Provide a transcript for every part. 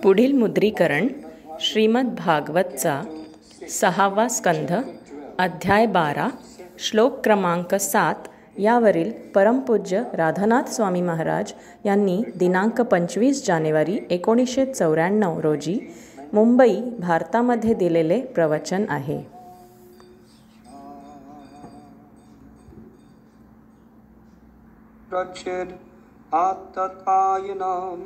पुढील मुद्रीकरण श्रीमद भागवतचा 6वा स्कंध अध्याय 12 श्लोक क्रमांक 7 यावरील परमपूज्य राधानाथ स्वामी महाराज यांनी दिनांक 25 जानेवारी 1994 रोजी मुंबई भारतामध्ये दिलेले प्रवचन आहे. प्रच्छेद आत्ततायनम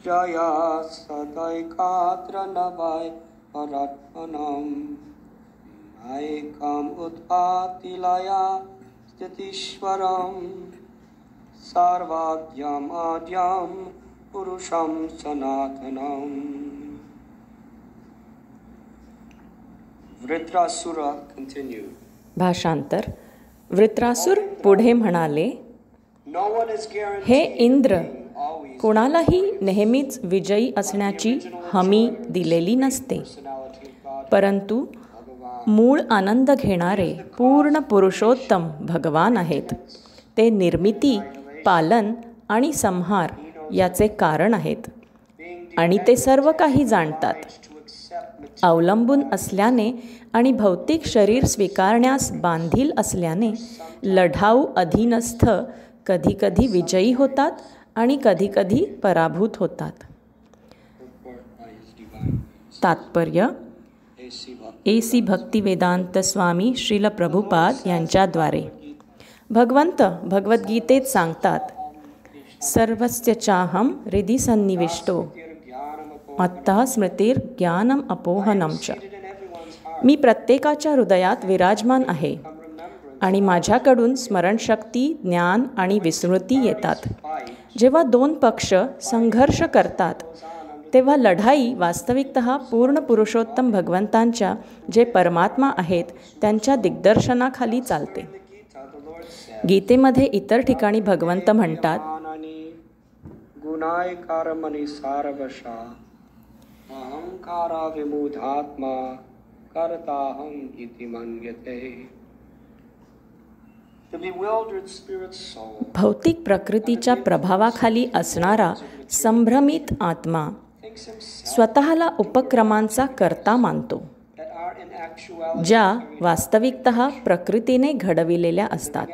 जया सदैकात्र नवाय परात्मनम ऐकम उत्पातिलया स्थितीश्वरम सर्वाद्यम आद्यम पुरुषम सनातनम. वृत्रासुर continued. भाषांतर. वृत्रासुर पुढे म्हणाले, हे इंद्र, कोणालाही नेहमीच विजयी असण्याची हमी दिलेली नसते, परंतु मूळ आनंद घेणारे पूर्ण पुरुषोत्तम भगवान आहेत. ते निर्मिती, पालन आणि संहार याचे कारण आहेत आणि ते सर्व काही जाणतात. अवलंबून असल्याने आणि भौतिक शरीर स्वीकारण्यास बांधील असल्याने लढाऊ अधीनस्थ कधीकधी विजयी होतात आणि कधीकधी पराभूत होतात. तात्पर्य. AC भक्तिवेदांत स्वामी श्रील प्रभुपाद यांच्याद्वारे भगवंत भगवद्गीतेत सांगतात, सर्वस्य चाहम हृदि सन्निविष्टो मत्तः स्मृतिर ज्ञानम अपोहनम च. मी प्रत्येकाच्या हृदयात विराजमान आहे आणि माझ्याकडून स्मरणशक्ती, ज्ञान आणि विस्मृती येतात. जेव्हा दोन पक्ष संघर्ष करतात तेव्हा लढाई वास्तविकतः पूर्ण पुरुषोत्तम भगवंतांच्या, जे परमात्मा आहेत, त्यांच्या दिग्दर्शनाखाली चालते. गीतेमध्ये इतर ठिकाणी भगवंत म्हणतात, अहंकारा विमूढात्मा कर्ताहं इति मन्यते. भौतिक प्रकृतीच्या प्रभावाखाली असणारा संभ्रमित आत्मा स्वतःला उपक्रमांचा कर्ता मानतो, ज्या वास्तविकतः प्रकृतीने घडविलेल्या असतात.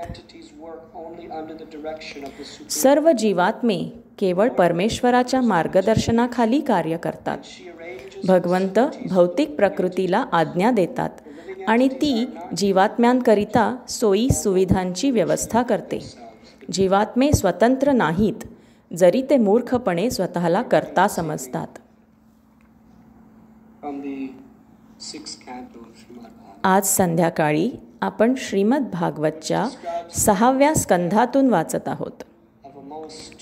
सर्व जीवात्मे केवळ परमेश्वराच्या मार्गदर्शनाखाली कार्य करतात. भगवंत भौतिक प्रकृतीला आज्ञा देतात आणि ती जीवात्म्यांकरिता सोयी सुविधांची व्यवस्था करते. जीवात्मे स्वतंत्र नाहीत, जरी ते मूर्खपणे स्वतःला कर्ता समजतात. आज संध्याकाळी आपण श्रीमद भागवतच्या 6व्या स्कंधातून वाचत आहोत,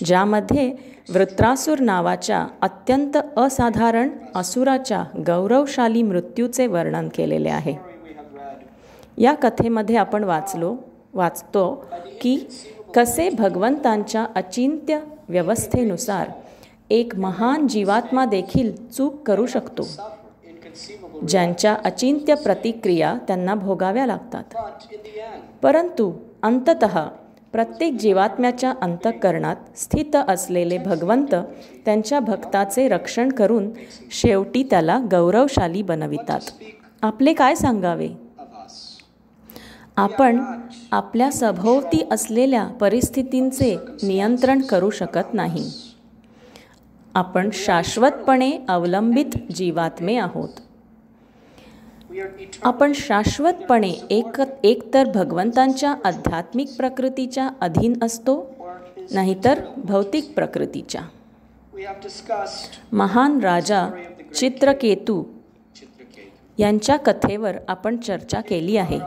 ज्यामध्ये वृत्रासुर नावाच्या अत्यंत असाधारण असुराच्या गौरवशाली मृत्यूचे वर्णन केलेले आहे. या कथेमध्ये आपण वाचतो की कसे भगवंतांच्या अचिंत्य व्यवस्थेनुसार एक महान जीवात्मा देखील चूक करू शकतो, ज्यांच्या अचिंत्य प्रतिक्रिया त्यांना भोगाव्या लागतात. परंतु अंततः प्रत्येक जीवात्म्याच्या अंतःकरणात स्थित असलेले भगवंत त्यांच्या भक्ताचे रक्षण करून शेवटी त्याला गौरवशाली बनवितात. आपले काय सांगावे? आपण आपल्या सभोवती असलेल्या परिस्थितींचे नियंत्रण करू शकत नाही. आपण शाश्वतपणे अवलंबित जीवात्मे आहोत. आपण शाश्वतपणे एकतर भगवंतांच्या आध्यात्मिक प्रकृतीच्या अधीन असतो, नाहीतर भौतिक प्रकृतीच्या. महान राजा चित्रकेतू यांच्या कथेवर आपण चर्चा केली आहे.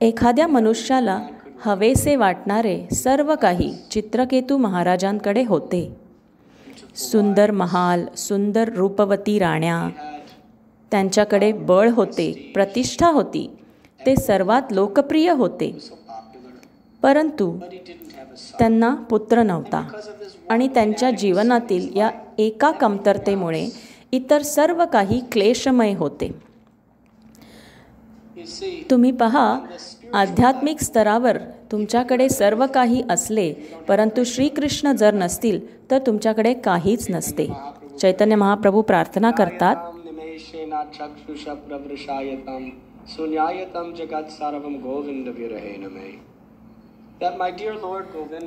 एखाद्या मनुष्याला हवेसे वाटणारे सर्व काही चित्रकेतू महाराजांकडे होते. सुंदर महाल, सुंदर रूपवती राण्या, त्यांच्याकडे बळ होते, प्रतिष्ठा होती, ते सर्वात लोकप्रिय होते. परंतु त्यांना पुत्र नव्हता आणि त्यांच्या जीवनातील या एका कमतरतेमुळे इतर सर्व काही क्लेशमय होते. तुम्ही पहा, आध्यात्मिक स्तरावर तुमच्याकडे सर्व काही असले परंतु श्रीकृष्ण जर नसतील तर तुमच्याकडे काहीच नसते. चैतन्य महाप्रभू प्रार्थना करतात,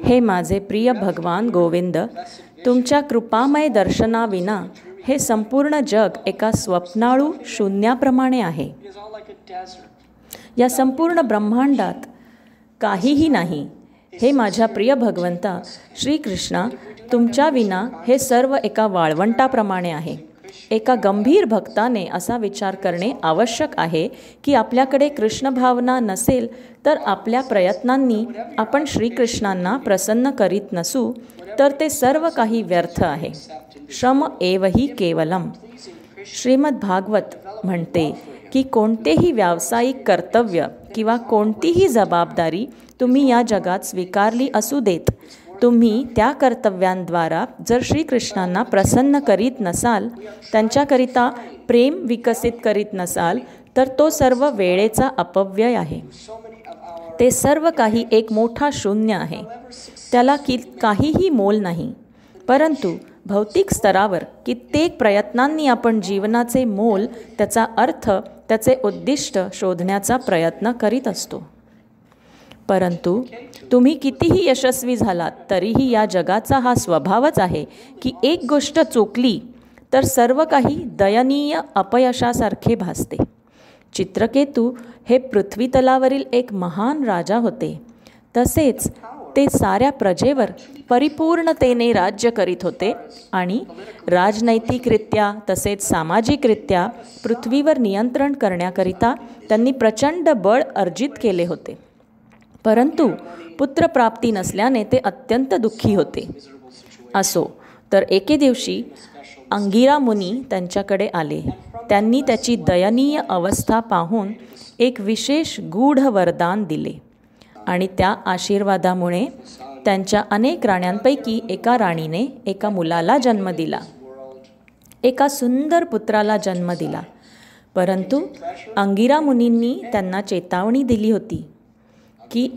हे माझे प्रिय भगवान गोविंद, तुमच्या कृपामय दर्शनाविना हे संपूर्ण जग एका स्वप्नाळू शून्याप्रमाणे आहे. या संपूर्ण ब्रह्मांडात काहीही नाही. हे माझ्या प्रिय भगवंता श्रीकृष्णा, तुमच्या विना हे सर्व एका वाळवंटाप्रमाणे आहे. एका गंभीर भक्ताने असा विचार करणे आवश्यक आहे की आपल्याकडे कृष्ण भावना नसेल तर आपल्या प्रयत्नांनी आपण श्रीकृष्णांना प्रसन्न करीत नसू तर ते सर्व काही व्यर्थ आहे. श्रम एवही केवलम. श्रीमद भागवत म्हणते की कोणतेही व्यावसायिक कर्तव्य किंवा कोणतीही जबाबदारी तुम्ही या जगात स्वीकारली असू देत, तुम्ही त्या कर्तव्यांद्वारा जर श्रीकृष्णांना प्रसन्न करीत नसाल, त्यांच्याकरिता प्रेम विकसित करीत नसाल तर तो सर्व वेळेचा अपव्यय आहे. ते सर्व काही एक मोठा शून्य आहे. त्याला काहीही मोल नाही. परंतु भौतिक स्तरावर कित्येक प्रयत्नांनी आपण जीवनाचे मोल, त्याचा अर्थ, त्याचे उद्दिष्ट शोधण्याचा प्रयत्न करीत असतो. परंतु तुम्ही कितीही यशस्वी झालात तरीही या जगाचा हा स्वभावच आहे की एक गोष्ट चुकली तर सर्व काही दयनीय अपयशासारखे भासते. चित्रकेतू हे पृथ्वीतलावरील एक महान राजा होते. तसेच ते साऱ्या प्रजेवर परिपूर्णतेने राज्य करीत होते आणि राजनैतिकरित्या तसेच सामाजिकरित्या पृथ्वीवर नियंत्रण करण्याकरिता त्यांनी प्रचंड बळ अर्जित केले होते. परंतु पुत्रप्राप्ती नसल्याने ते अत्यंत दुःखी होते. असो तर एके दिवशी अंगिरा मुनी त्यांच्याकडे आले. त्यांनी त्याची दयनीय अवस्था पाहून एक विशेष गूढ वरदान दिले आणि त्या आशीर्वादामुळे त्यांच्या अनेक राण्यांपैकी एका राणीने एका मुलाला जन्म दिला, एका सुंदर पुत्राला जन्म दिला. परंतु अंगिरा मुनींनी त्यांना चेतावणी दिली होती की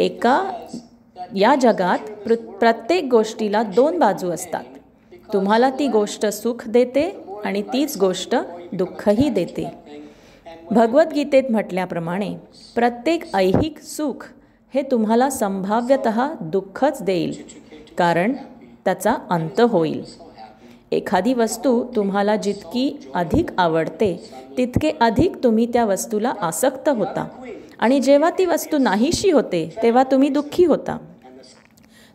या जगात प्रत्येक गोष्टीला दोन बाजू असतात. तुम्हाला ती गोष्ट सुख देते आणि तीच गोष्ट दुःखही देते. भगवद्गीतेत म्हटल्याप्रमाणे प्रत्येक ऐहिक सुख हे तुम्हाला संभाव्यतः दुःखच देईल, कारण त्याचा अंत होईल. एखादी वस्तू तुम्हाला जितकी अधिक आवडते तितके अधिक तुम्ही त्या वस्तूला आसक्त होता आणि जेव्हा ती वस्तू नाहीशी होते तेव्हा तुम्ही दुःखी होता.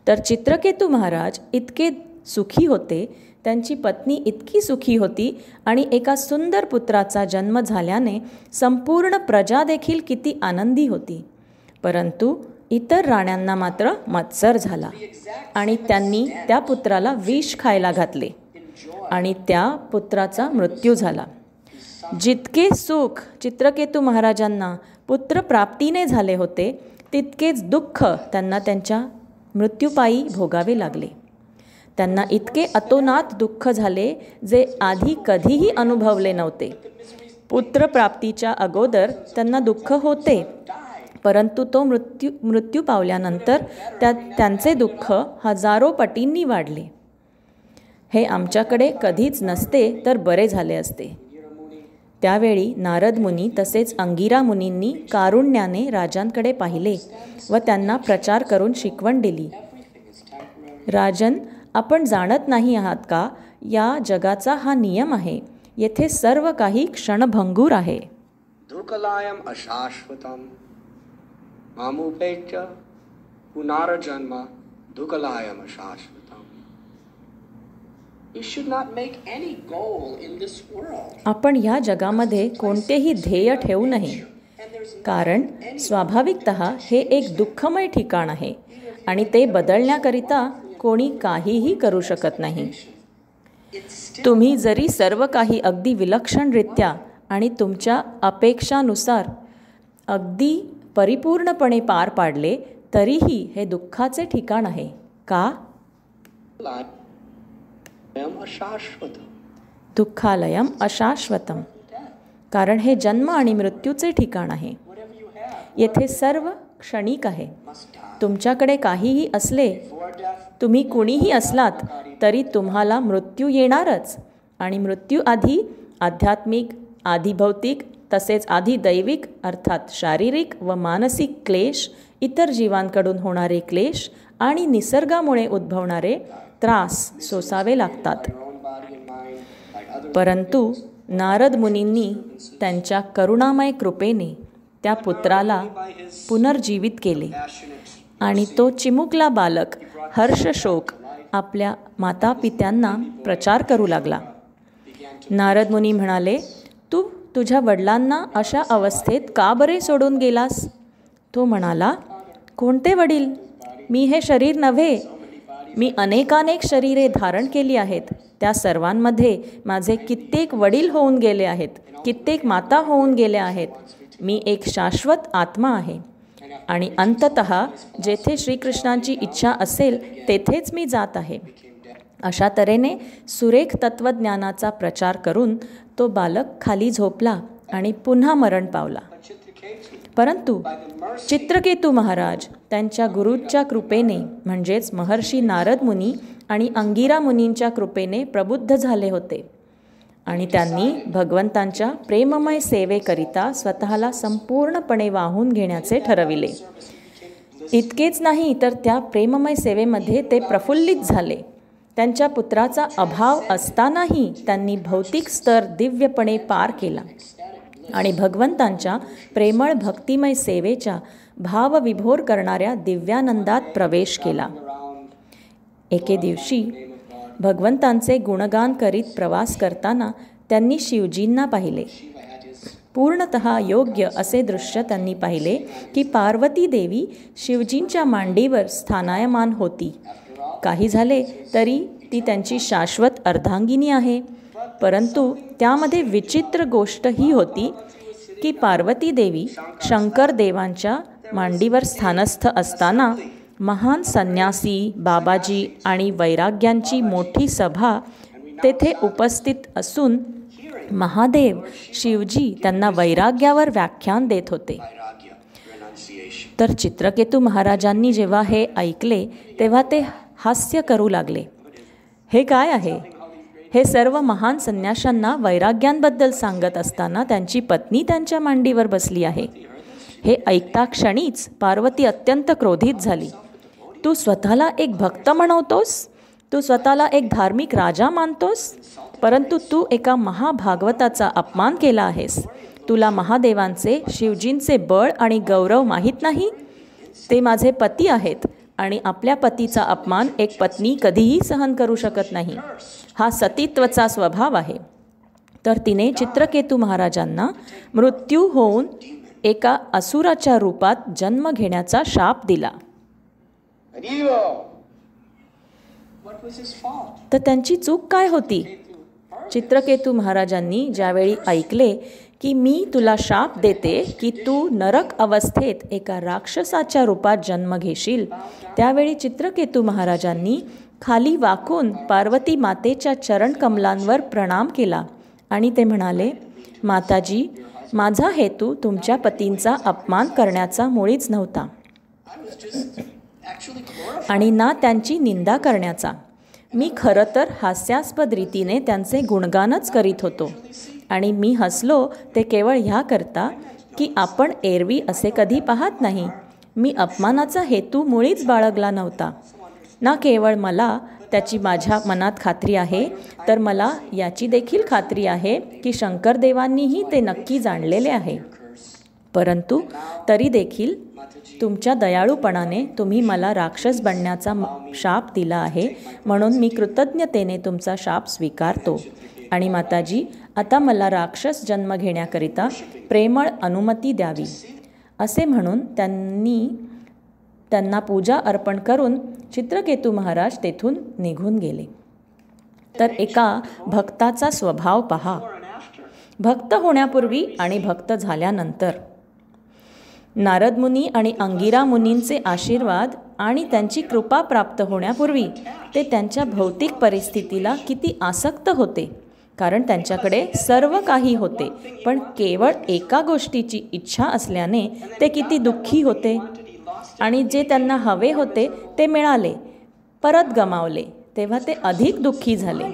तर चित्रकेतू महाराज इतके सुखी होते, त्यांची पत्नी इतकी सुखी होती आणि एका सुंदर पुत्राचा जन्म झाल्याने संपूर्ण प्रजा देखील किती आनंदी होती. परंतु इतर राण्यांना मात्र मत्सर झाला आणि त्यांनी त्या पुत्राला विष खायला घातले आणि त्या पुत्राचा मृत्यू झाला. जितके सुख चित्रकेतू महाराजांना पुत्रप्राप्तीने झाले होते तितकेच दुःख त्यांना त्यांच्या मृत्यूपायी भोगावे लागले. त्यांना इतके अतोनात दुःख झाले जे आधी कधीही अनुभवले नव्हते. पुत्रप्राप्तीच्या अगोदर त्यांना दुःख होते, परंतु तो मृत्यू पावल्यानंतर त्यांचे दुःख हजारो पटींनी वाढले. हे आमच्याकडे कधीच नसते तर बरे झाले असते. त्यावेळी नारद मुनी तसेच अंगिरा मुनींनी कारुण्याने राजांकडे पाहिले व त्यांना प्रचार करून शिकवण दिली. राजन, आपण जाणत नाही आहात का, या जगाचा हा नियम आहे. येथे सर्व काही क्षणभंगूर आहे. दुःखलायम अशाश्वतम मामुपेत्य पुनर्जन्म दुःखलायम अशाश्वतम. You should not make any goal in this world. आपण या जगामध्ये कोणतेही ध्येय ठेवू नये, कारण स्वाभाविकतः हे एक दुःखमय ठिकाण आहे आणि ते बदलण्याकरिता कोणी काहीही करू शकत नाही. तुम्ही जरी सर्व काही अगदी विलक्षणरित्या आणि तुमच्या अपेक्षानुसार अगदी परिपूर्णपणे पार पाडले तरीही हे दुःखाचे ठिकाण आहे. का? दुःखालयम अशाश्वतम. कारण हे जन्म आणि मृत्यूचे ठिकाण आहे. येथे सर्व क्षणिक आहे. तुमच्याकडे काहीही असले, तुम्ही कुणीही असलात तरी तुम्हाला मृत्यू येणारच. आणि मृत्यू आधी आध्यात्मिक, आधी भौतिक, तसेच आधी दैविक अर्थात शारीरिक व मानसिक क्लेश, इतर जीवांकडून होणारे क्लेश आणि निसर्गामुळे उद्भवणारे त्रास सोसावे लागतात. परंतु नारद मुनींनी त्यांच्या करुणामय कृपेने त्या पुत्राला पुनर्जीवित केले आणि तो चिमुकला बालक हर्षशोक आपल्या मातापित्यांना प्रचार करू लागला. नारद मुनी म्हणाले, तू तुझ्या वडिलांना अशा अवस्थेत का बरे सोडून गेलास? तो म्हणाला, कोणते वडील? मी हे शरीर नव्हे. मी अनेकानेक शरीरे धारण केली आहेत. त्या सर्वांमध्ये माझे कित्येक वडील होऊन गेले आहेत, कित्येक माता होऊन गेल्या आहेत. मी एक शाश्वत आत्मा आहे आणि अंततः जेथे श्रीकृष्णांची इच्छा असेल तेथेच मी जात आहे. अशा तऱ्हेने सुरेख तत्त्वज्ञानाचा प्रचार करून तो बालक खाली झोपला आणि पुन्हा मरण पावला. परंतु चित्रकेतू महाराज त्यांच्या गुरूच्या कृपेने म्हणजेच महर्षी नारद मुनी आणि अंगिरा मुनींच्या कृपेने प्रबुद्ध झाले होते आणि त्यांनी भगवंतांच्या प्रेममय सेवेकरिता स्वतःला संपूर्णपणे वाहून घेण्याचे ठरविले. इतकेच नाही तर त्या प्रेममय सेवेमध्ये ते प्रफुल्लित झाले. त्यांच्या पुत्राचा अभाव असतानाही त्यांनी भौतिक स्तर दिव्यपणे पार केला आणि भगवंतांच्या प्रेमळ भक्तिमय सेवेच्या भावविभोर करणाऱ्या दिव्यानंदात प्रवेश केला. एके दिवशी भगवंतांचे गुणगान करीत प्रवास करताना त्यांनी शिवजींना पाहिले. पूर्णतः योग्य असे दृश्य त्यांनी पाहिले की पार्वती देवी शिवजींच्या मांडीवर स्थानायमान होती. काही झाले तरी ती त्यांची शाश्वत अर्धांगिनी आहे. परंतु त्यामध्ये विचित्र गोष्ट ही होती की पार्वती देवी शंकर देवांच्या मांडीवर स्थानस्थ असताना महान संन्यासी, बाबाजी आणि वैराग्यांची मोठी सभा तेथे उपस्थित असून महादेव शिवजी त्यांना वैराग्यावर व्याख्यान देत होते. तर चित्रकेतू महाराजांनी जेव्हा हे ऐकले तेव्हा ते हास्य करू लागले. हे काय आहे? हे सर्व महान संन्याशांना वैराग्यांबद्दल सांगत असताना त्यांची पत्नी त्यांच्या मांडीवर बसली आहे. हे ऐकता क्षणीच पार्वती अत्यंत क्रोधित झाली. तू स्वतःला एक भक्त म्हणवतोस, तू स्वतःला एक धार्मिक राजा मानतोस, परंतु तू एका महाभागवताचा अपमान केला आहेस. तुला महादेवांचे, शिवजींचे बळ आणि गौरव माहीत नाही. ते माझे पती आहेत आणि आपल्या पतीचा अपमान एक पत्नी कधीही सहन करू शकत नाही. हा सतीत्वचा स्वभाव आहे. तर तिने चित्रकेतू महाराजांना मृत्यू होऊन एका असुराच्या रूपात जन्म घेण्याचा शाप दिला. तर त्यांची चूक काय होती? चित्रकेतू महाराजांनी ज्यावेळी ऐकले की मी तुला शाप देते की तू नरक अवस्थेत एका राक्षसाच्या रूपात जन्म घेशील, त्यावेळी चित्रकेतू महाराजांनी खाली वाकून पार्वती मातेच्या चरणकमलांवर प्रणाम केला आणि ते म्हणाले, माताजी, माझा हेतू तुमच्या पतींचा अपमान करण्याचा मुळीच नव्हता आणि ना त्यांची निंदा करण्याचा. मी खरं तर हास्यास्पद रीतीने त्यांचे गुणगानच करीत होतो आणि मी हसलो ते केवळ ह्याकरता की आपण एरवी असे कधी पाहत नाही. मी अपमानाचा हेतू मुळीच बाळगला नव्हता. ना केवळ मला त्याची माझ्या मनात खात्री आहे, तर मला याची देखील खात्री आहे की शंकरदेवांनीही ते नक्की जाणलेले आहे. परंतु तरी देखील तुमच्या दयाळूपणाने तुम्ही मला राक्षस बनण्याचा शाप दिला आहे, म्हणून मी कृतज्ञतेने तुमचा शाप स्वीकारतो. आणि माताजी, आता मला राक्षस जन्म घेण्याकरिता प्रेमळ अनुमती द्यावी. असे म्हणून त्यांना पूजा अर्पण करून चित्रकेतू महाराज तेथून निघून गेले. तर एका भक्ताचा स्वभाव पहा. भक्त होण्यापूर्वी आणि भक्त झाल्यानंतर. नारद मुनी आणि अंगिरा मुनींचे आशीर्वाद आणि त्यांची कृपा प्राप्त होण्यापूर्वी ते त्यांच्या भौतिक परिस्थितीला किती आसक्त होते, कारण त्यांच्याकडे सर्व काही होते, पण केवळ एका गोष्टीची इच्छा असल्याने ते किती दुःखी होते. आणि जे त्यांना हवे होते ते मिळाले, परत गमावले, तेव्हा ते अधिक दुःखी झाले.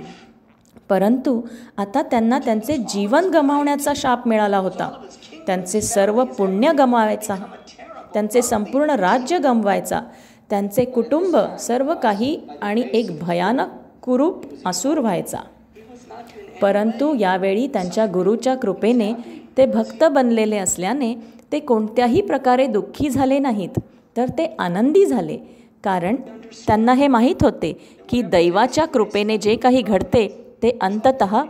परंतु आता त्यांना त्यांचे जीवन गमावण्याचा शाप मिळाला होता. त्यांचे सर्व पुण्य गमावायचा, त्यांचे संपूर्ण राज्य गमवायचा, त्यांचे कुटुंब, सर्व काही आणि एक भयानक कुरूप असुर व्हायचा. परंतु यावेळी त्यांच्या गुरुच्या कृपेने ते भक्त बनलेले असल्याने ते कोणत्याही प्रकारे दुःखी झाले नाहीत, तर ते आनंदी झाले. कारण त्यांना हे माहीत होते की दैवाच्या कृपेने जे काही घडते ते अंततः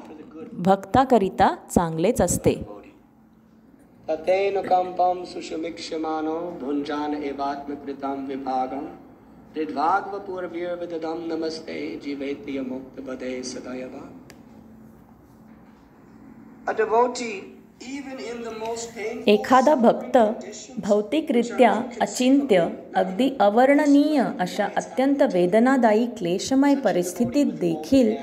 भक्ताकरिता चांगलेच असते. ततेन कंपम सुषुमिक्षमानो भुंजान एवात्मकृतं विभागम ऋद्वाग्वपूर्वीर्विदधं नमस्ते जीवेत्य मुक्तपदे सदैव. A devotee even in the most painful एखादा भक्त भौतिकरित्या अचिंत्य, अगदी अवर्णनीय अशा अत्यंत वेदनादायी क्लेशमय परिस्थितीत देखील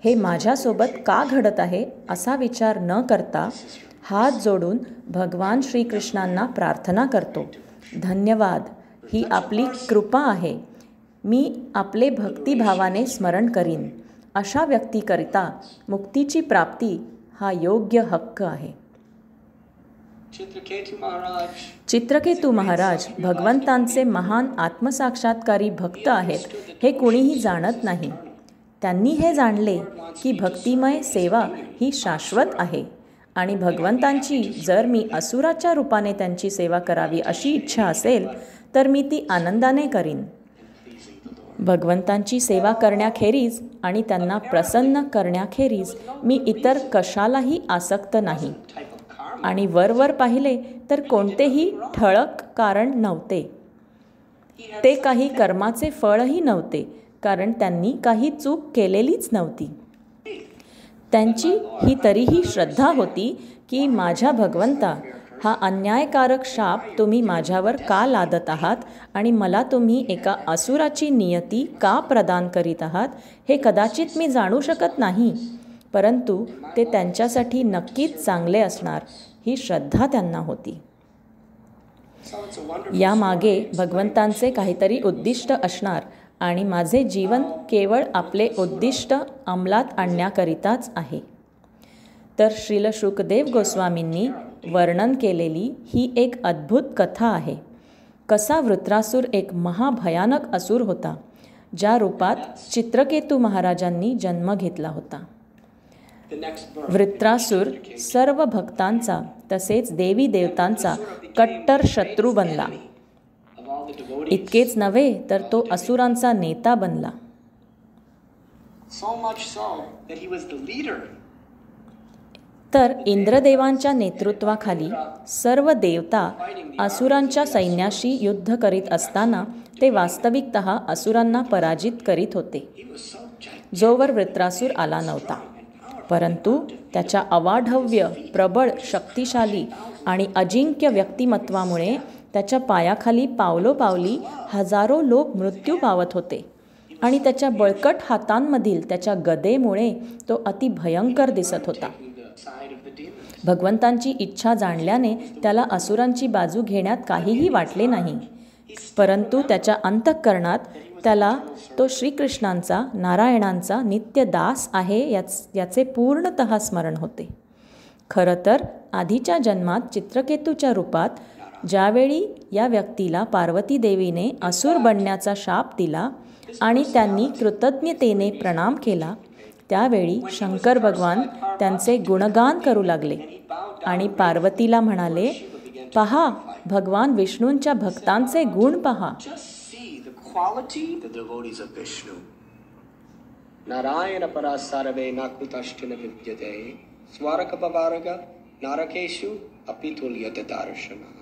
हे माझ्यासोबत का घडत आहे असा विचार न करता हात जोडून भगवान श्रीकृष्णांना प्रार्थना करतो. धन्यवाद, ही आपली कृपा आहे. मी आपले भक्तिभावाने स्मरण करीन. अशा व्यक्तीकरिता मुक्तीची प्राप्ती हा योग्य हक्क आहे. चित्रकेतू महाराज भगवंतांचे महान आत्मसाक्षात्कारी भक्त आहेत हे कुणीही जाणत नाही. त्यांनी हे जाणले की भक्तिमय सेवा ही शाश्वत आहे आणि भगवंतांची जर मी असुराच्या रूपाने त्यांची सेवा करावी अशी इच्छा असेल तर मी ती आनंदाने करीन. भगवंतांची सेवा करण्याखेरीज आणि त्यांना प्रसन्न करण्याखेरीज मी इतर कशालाही आसक्त नाही. आणि वरवर पाहिले तर कोणतेही ठळक कारण नव्हते. ते काही कर्माचे फळही नव्हते, कारण त्यांनी काही चूक केलेलीच नव्हती. त्यांची ही तरीही श्रद्धा होती की माझ्या भगवंता, हा अन्यायकारक शाप तुम्ही माझ्यावर का लादत आहात आणि मला तुम्ही एका असुराची नियती का प्रदान करीत आहात हे कदाचित मी जाणू शकत नाही, परंतु ते त्यांच्यासाठी नक्कीच चांगले असणार ही श्रद्धा त्यांना होती. यामागे भगवंतांचे काहीतरी उद्दिष्ट असणार आणि माझे जीवन केवळ आपले उद्दिष्ट अंमलात आणण्याकरिताच आहे. तर श्रील शुकदेव गोस्वामींनी वर्णन केलेली ही एक अद्भुत कथा आहे. कसा वृत्रासूर एक महाभयानक असुर होता, ज्या रूपात चित्रकेतू महाराजांनी जन्म घेतला होता. वृत्रासूर सर्व भक्तांचा तसेच देवी देवतांचा कट्टर शत्रू बनला. इतकेच नव्हे तर तो असुरांचा नेता बनला. तर इंद्रदेवांच्या नेतृत्वाखाली सर्व देवता असुरांच्या सैन्याशी युद्ध करीत असताना ते वास्तविकतः असुरांना पराजित करीत होते, जोवर वृत्रासूर आला नव्हता. परंतु त्याच्या अवाढव्य, प्रबळ, शक्तिशाली आणि अजिंक्य व्यक्तिमत्वामुळे त्याच्या पायाखाली पावलोपावली हजारो लोक मृत्यू पावत होते आणि त्याच्या बळकट हातांमधील त्याच्या गदेमुळे तो अति भयंकर दिसत होता. भगवंतांची इच्छा जाणल्याने त्याला असुरांची बाजू घेण्यात काहीही वाटले नाही, परंतु त्याच्या अंतःकरणात त्याला तो श्रीकृष्णांचा, नारायणांचा नित्य दास आहे याचे पूर्णतः स्मरण होते. खरं तर आधीच्या जन्मात चित्रकेतूच्या रूपात ज्यावेळी या व्यक्तीला पार्वती देवीने असुर बनण्याचा शाप दिला आणि त्यांनी कृतज्ञतेने प्रणाम केला, त्यावेळी शंकर भगवान त्यांचे गुणगान करू लागले आणि पार्वतीला म्हणाले, पहा, भगवान विष्णूंच्या भक्तांचे गुण पहा. नारायण परा सर्वे नाकृतश्चन विद्यते स्वारक पवारग नारकेषु अपि तुल्यते दर्शनः.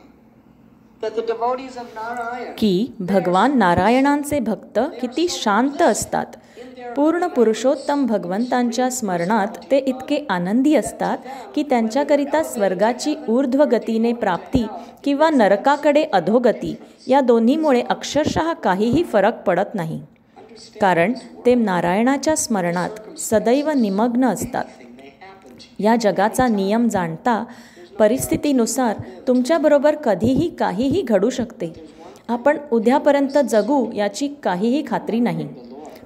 की भगवान नारायणांचे भक्त किती शांत असतात. पूर्ण पुरुषोत्तम भगवंतांच्या स्मरणात ते इतके आनंदी असतात की त्यांच्याकरिता स्वर्गाची ऊर्ध्वगतीने प्राप्ती किंवा नरकाकडे अधोगती या दोन्हीमुळे अक्षरशः काहीही फरक पडत नाही, कारण ते नारायणाच्या स्मरणात सदैव निमग्न असतात. या जगाचा नियम जाणता परिस्थितीनुसार तुमच्याबरोबर कधीही काहीही घडू शकते आपण उद्यापर्यंत जगू याची काहीही खात्री नाही,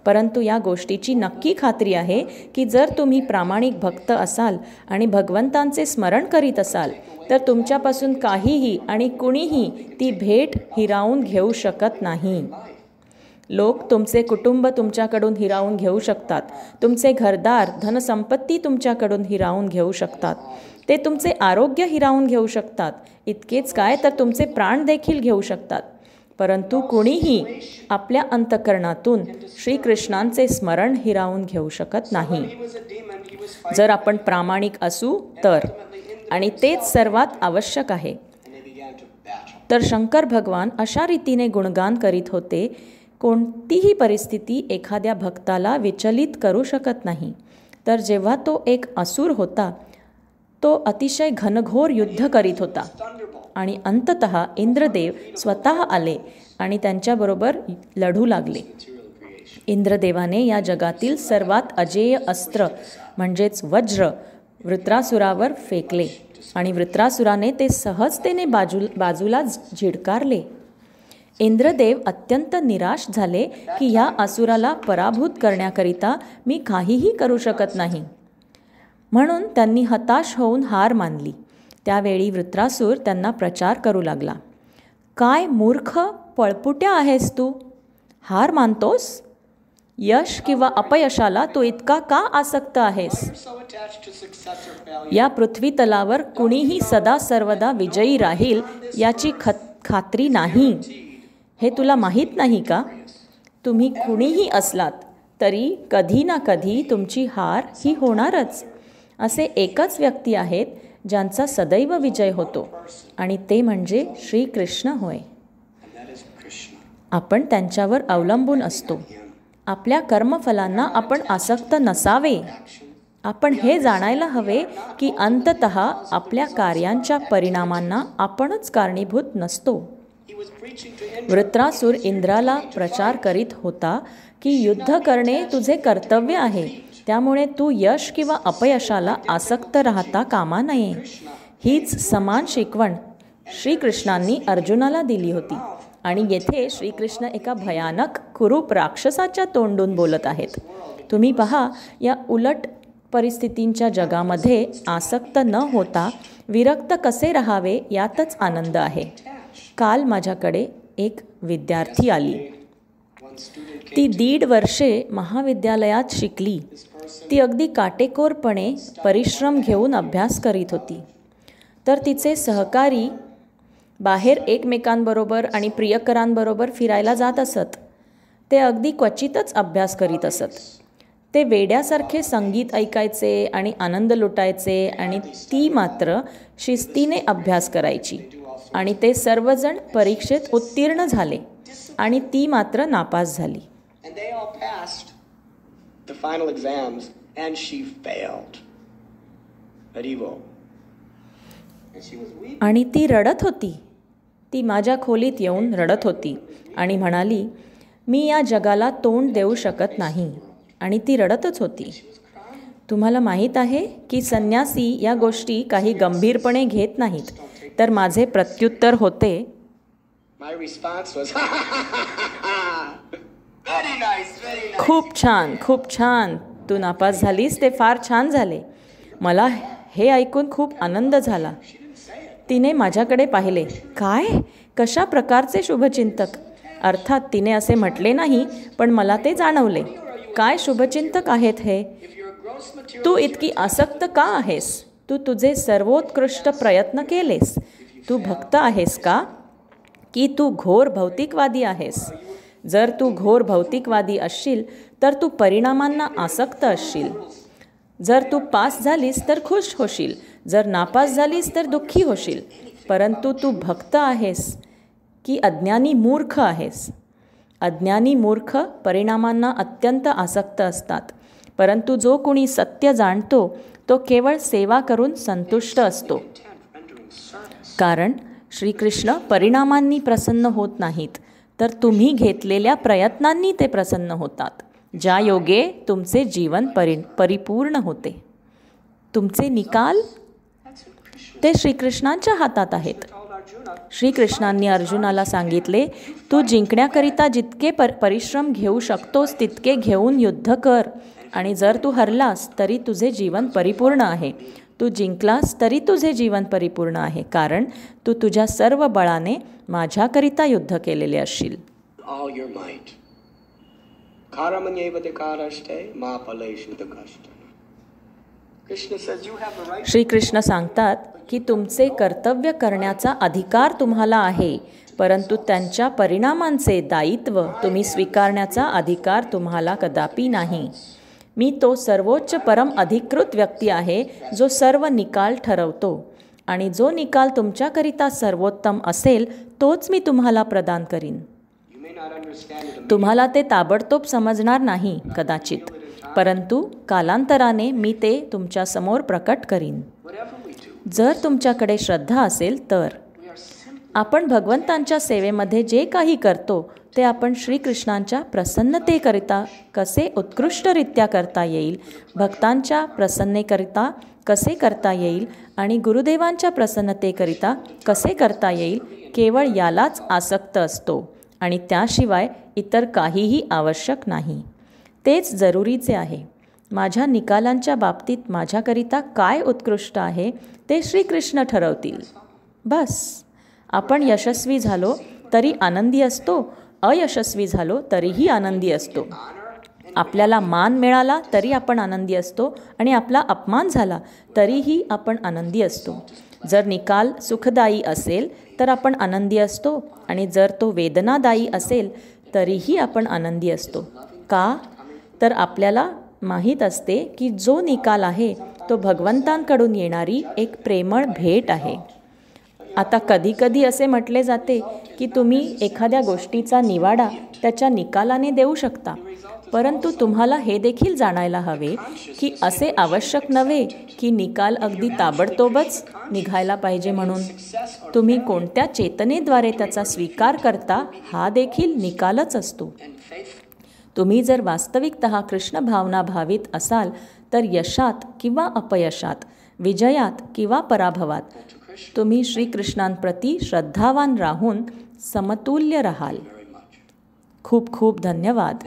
परंतु या गोष्टीची नक्की खात्री आहे की जर तुम्ही प्रामाणिक भक्त असाल आणि भगवंतांचे स्मरण करीत असाल तर तुमच्यापासून काहीही आणि कुणीही ती भेट हिरावून घेऊ शकत नाही. लोक तुमचे कुटुंब तुमच्याकडून हिरावून घेऊ शकतात, तुमचे घरदार धनसंपत्ती तुमच्याकडून हिरावून घेऊ शकतात, ते तुमचे आरोग्य हिरावून घेऊ शकतात, इतकेच काय तर तुमचे प्राण देखील घेऊ शकतात, परंतु कुणीही आपल्या अंतःकरणातून श्रीकृष्णांचे स्मरण हिरावून घेऊ शकत नाही. जर आपण प्रामाणिक असू तर, आणि तेच सर्वात आवश्यक आहे. तर शंकर भगवान अशा रीतीने गुणगान करीत होते, कोणतीही परिस्थिती एखाद्या भक्ताला विचलित करू शकत नाही. तर जेव्हा तो एक असुर होता, तो अतिशय घनघोर युद्ध करीत होता आणि अंततः इंद्रदेव स्वतः आले आणि त्यांच्याबरोबर लढू लागले. इंद्रदेवाने या जगातील सर्वात अजेय अस्त्र म्हणजेच वज्र वृत्रासुरावर फेकले आणि वृत्रासुराने ते सहजतेने बाजूला झिडकारले. इंद्रदेव अत्यंत निराश झाले की ह्या असुराला पराभूत करण्याकरिता मी काहीही करू शकत नाही, म्हणून त्यांनी हताश होऊन हार मानली. त्यावेळी वृत्रासूर त्यांना प्रचार करू लागला, काय मूर्ख पळपुट्या आहेस तू, हार मानतोस? यश किंवा अपयशाला तू इतका का आसक्त आहेस? या पृथ्वी तलावर कुणीही सदा सर्वदा विजयी राहील याची खात्री नाही, हे तुला माहीत नाही का? तुम्ही कुणीही असलात तरी कधी ना कधी तुमची हार ही होणारच. असे एकच व्यक्ती आहेत ज्यांचा सदैव विजय होतो, आणि ते म्हणजे श्रीकृष्ण होय. आपण त्यांच्यावर अवलंबून असतो. आपल्या कर्मफलांना आपण आसक्त नसावे. आपण हे जाणायला हवे की अंततः आपल्या कार्यांच्या परिणामांना आपणच कारणीभूत नसतो. वृत्रासूर इंद्राला प्रचार करीत होता की युद्ध करणे तुझे कर्तव्य आहे, त्यामुळे तू यश किंवा अपयशाला आसक्त राहता कामा नये. हीच समान शिकवण श्रीकृष्णांनी अर्जुनाला दिली होती, आणि येथे श्रीकृष्ण एका भयानक कुरूप राक्षसाच्या तोंडून बोलत आहेत. तुम्ही पहा, या उलट परिस्थितींच्या जगामध्ये आसक्त न होता विरक्त कसे राहावे यातच आनंद आहे. काल माझ्याकडे एक विद्यार्थी आली. ती 1.5 वर्षे महाविद्यालयात शिकली. ती अगदी काटेकोरपणे परिश्रम घेऊन अभ्यास करीत होती. तर तिचे सहकारी बाहेर एकमेकांबरोबर आणि प्रियकरांबरोबर फिरायला जात असत. ते अगदी क्वचितच अभ्यास करीत असत. ते वेड्यासारखे संगीत ऐकायचे आणि आनंद लुटायचे, आणि ती मात्र शिस्तीने अभ्यास करायची. आणि ते सर्वजण परीक्षेत उत्तीर्ण झाले आणि ती मात्र नापास झाली. आणि ती रडत होती. ती माझ्या खोलीत येऊन रडत होती आणि म्हणाली, मी या जगाला तोंड देऊ शकत नाही. आणि ती रडतच होती. तुम्हाला माहीत आहे की संन्यासी या गोष्टी काही गंभीरपणे घेत नाहीत. तर माझे प्रत्युत्तर होते, खूप छान, खूप छान, तू नापास झालीस ते फार छान झाले. मला हे ऐकून खूप आनंद झाला. तिने माझ्याकडे पाहिले. काय, कशा प्रकारचे शुभचिंतक? अर्थात तिने असे म्हटले नाही, पण मला ते जाणवले. काय शुभचिंतक आहेत हे? तू इतकी आसक्त का आहेस? तू तुझे सर्वोत्कृष्ट प्रयत्न केलेस. तू भक्त आहेस का, की तू घोर भौतिकवादी आहेस? जर तू घोर भौतिकवादी असशील तर तू परिणामांना आसक्त असशील. जर तू पास झालीस तर खुश होशील, जर नापास झालीस तर दुःखी होशील. परंतु तू भक्त आहेस की अज्ञानी मूर्ख आहेस? अज्ञानी मूर्ख परिणामांना अत्यंत आसक्त असतात, परंतु जो कोणी सत्य जाणतो तो केवळ सेवा करून संतुष्ट असतो. कारण श्रीकृष्ण परिणामांनी प्रसन्न होत नाहीत, तर तुम्ही घेतलेल्या प्रयत्नांनी ते प्रसन्न होतात, ज्या योगे तुमचे जीवन परिपूर्ण होते. तुमचे निकाल ते श्रीकृष्णांच्या हातात आहेत. श्रीकृष्णांनी अर्जुनाला सांगितले, तू जिंकण्याकरिता जितके परिश्रम घेऊ शकतोस तितके घेऊन युद्ध कर. आणि जर तू हरलास तरी तुझे जीवन परिपूर्ण आहे. तू जिंकलास तरी तुझे जीवन परिपूर्ण आहे, कारण तू तुझ्या सर्व बळाने माझ्याकरिता युद्ध केलेले असशील. All your might. Karamanyeva dekarashte ma phaleshu dakashta. Krishna says you have the right. Shrikrishna सांगतात की तुमचे कर्तव्य करण्याचा अधिकार तुम्हाला आहे, परंतु त्यांच्या परिणामांचे दायित्व तुम्ही स्वीकारण्याचा अधिकार तुम्हाला कदापि नाही. मी तो सर्वोच्च परम अधिकृत व्यक्ती आहे जो सर्व निकाल ठरवतो, आणि जो निकाल तुमच्याकरिता सर्वोत्तम असेल तोच मी तुम्हाला प्रदान करीन. You may not understand it. तुम्हाला ते ताबडतोब समजणार नाही कदाचित, परंतु कालांतराने मी ते तुमच्यासमोर प्रकट करीन. Whatever we do, जर तुमच्याकडे श्रद्धा असेल तर. we are simply आपण भगवंतांच्या सेवेमध्ये जे काही करतो ते आपण श्रीकृष्णांच्या प्रसन्नतेकरिता कसे उत्कृष्टरित्या करता येईल, भक्तांच्या प्रसन्नेकरिता कसे करता येईल आणि गुरुदेवांच्या प्रसन्नतेकरिता कसे करता येईल, केवळ यालाच आसक्त असतो आणि त्याशिवाय इतर काहीही आवश्यक नाही. तेच जरुरीचे आहे. माझ्या निकालांच्या बाबतीत माझ्याकरिता काय उत्कृष्ट आहे ते श्रीकृष्ण ठरवतील. बस. आपण यशस्वी झालो तरी आनंदी असतो, अयशस्वी झालो तरीही आनंदी असतो. आपल्याला मान मिळाला तरी आपण आनंदी असतो आणि आपला अपमान झाला तरीही आपण आनंदी असतो. जर निकाल सुखदायी असेल तर आपण आनंदी असतो, आणि जर तो वेदनादायी असेल तरीही आपण आनंदी असतो. का? तर आपल्याला माहीत असते की जो निकाल आहे तो भगवंतांकडून येणारी एक प्रेमळ भेट आहे. आता कधीकधी असे म्हटले जाते की तुम्ही एखाद्या गोष्टीचा निवाडा त्याच्या निकालाने देऊ शकता, परंतु तुम्हाला हे देखील जाणायला हवे की असे आवश्यक नव्हे की निकाल अगदी ताबडतोबच निघायला पाहिजे म्हणून. तुम्ही कोणत्या चेतनेद्वारे त्याचा स्वीकार करता हा देखील निकालच असतो. तुम्ही जर वास्तविकतः कृष्ण भावना भावित असाल तर यशात किंवा अपयशात, विजयात किंवा पराभवात तुम्ही श्रीकृष्णांप्रती श्रद्धावान राहून समतुल्य राहाल. खूप खूप धन्यवाद.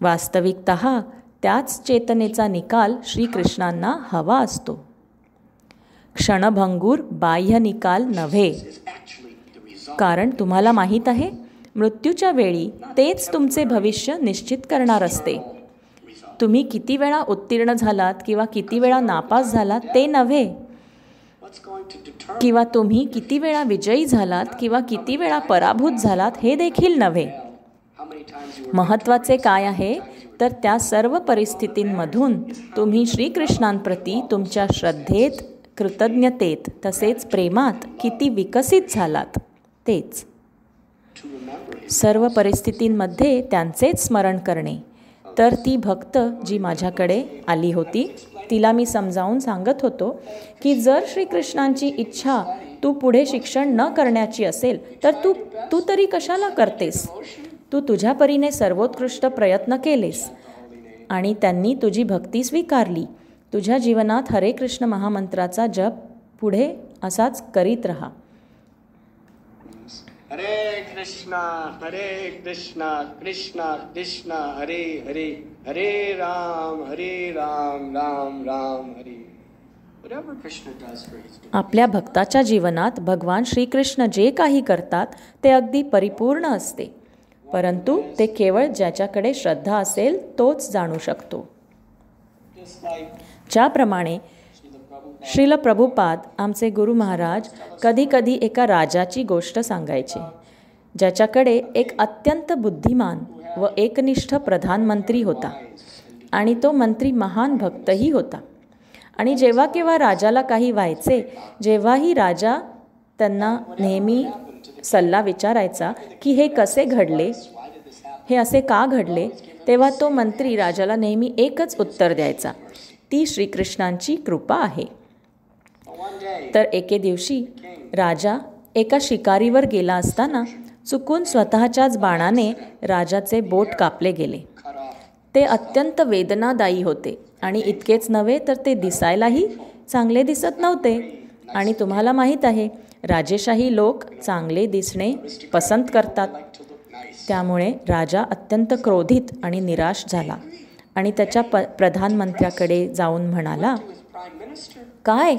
वास्तविकतः त्याच चेतनेचा निकाल श्रीकृष्णांना हवा असतो. क्षणभंगूर बाह्य निकाल नव्हे. कारण तुम्हाला माहीत आहे, मृत्यूच्या वेळी तेच तुमचे भविष्य निश्चित करणार असते. तुम्ही किती वेळा उत्तीर्ण झालात किंवा किती वेळा नापास झालात ते नव्हे, किंवा तुम्ही किती वेळा विजयी झालात किंवा किती वेळा पराभूत झालात हे देखील नव्हे. महत्त्वाचे काय आहे तर त्या सर्व परिस्थितींमधून तुम्ही श्रीकृष्णांप्रती तुमच्या श्रद्धेत, कृतज्ञतेत तसेच प्रेमात किती विकसित झालात तेच. सर्व परिस्थितींमध्ये त्यांचेच स्मरण करणे. तर ती भक्त जी माझ्याकडे आली होती तिला मी समजावून सांगत होतो की जर श्रीकृष्णांची इच्छा तू पुढे शिक्षण न करण्याची असेल तर तू तरी कशाला करतेस. तू तुझ्या परीने सर्वोत्कृष्ट प्रयत्न केलेस आणि त्यांनी तुझी भक्ती स्वीकारली. तुझ्या जीवनात हरे कृष्ण महामंत्राचा जप पुढे असाच करीत राहा. हरे कृष्णा कृष्णा कृष्णा हरे हरे, हरे राम राम राम हरे. Whatever Krishna does for his devotees. आपल्या भक्ताच्या जीवनात भगवान श्रीकृष्ण जे काही करतात ते अगदी परिपूर्ण असते, परंतु ते केवळ ज्याच्याकडे श्रद्धा असेल तोच जाणू शकतो. Just like ज्याप्रमाणे श्रील प्रभुपाद आमचे गुरु महाराज कधी कधी एका राजाची गोष्ट सांगायचे, ज्याच्याकडे एक अत्यंत बुद्धिमान व एकनिष्ठ प्रधानमंत्री होता आणि तो मंत्री महान भक्तही होता. आणि जेव्हा केव्हा राजाला काही व्हायचे, जेव्हाही राजा त्यांना नेहमी सल्ला विचारायचा की हे कसे घडले, हे असे का घडले, तेव्हा तो मंत्री राजाला नेहमी एकच उत्तर द्यायचा, ती श्रीकृष्णांची कृपा आहे. तर एके दिवशी राजा एका शिकारीवर गेला असताना चुकून स्वतःच्याच बाणाने राजाचे बोट कापले गेले. ते अत्यंत वेदनादायी होते आणि इतकेच नव्हे तर ते दिसायलाही चांगले दिसत नव्हते. आणि तुम्हाला माहीत आहे, राजेशाही लोक चांगले दिसणे पसंत करतात. Like to look nice. त्यामुळे राजा अत्यंत क्रोधित आणि निराश झाला आणि त्याच्या प्रधानमंत्र्याकडे जाऊन म्हणाला, To his prime minister. काय,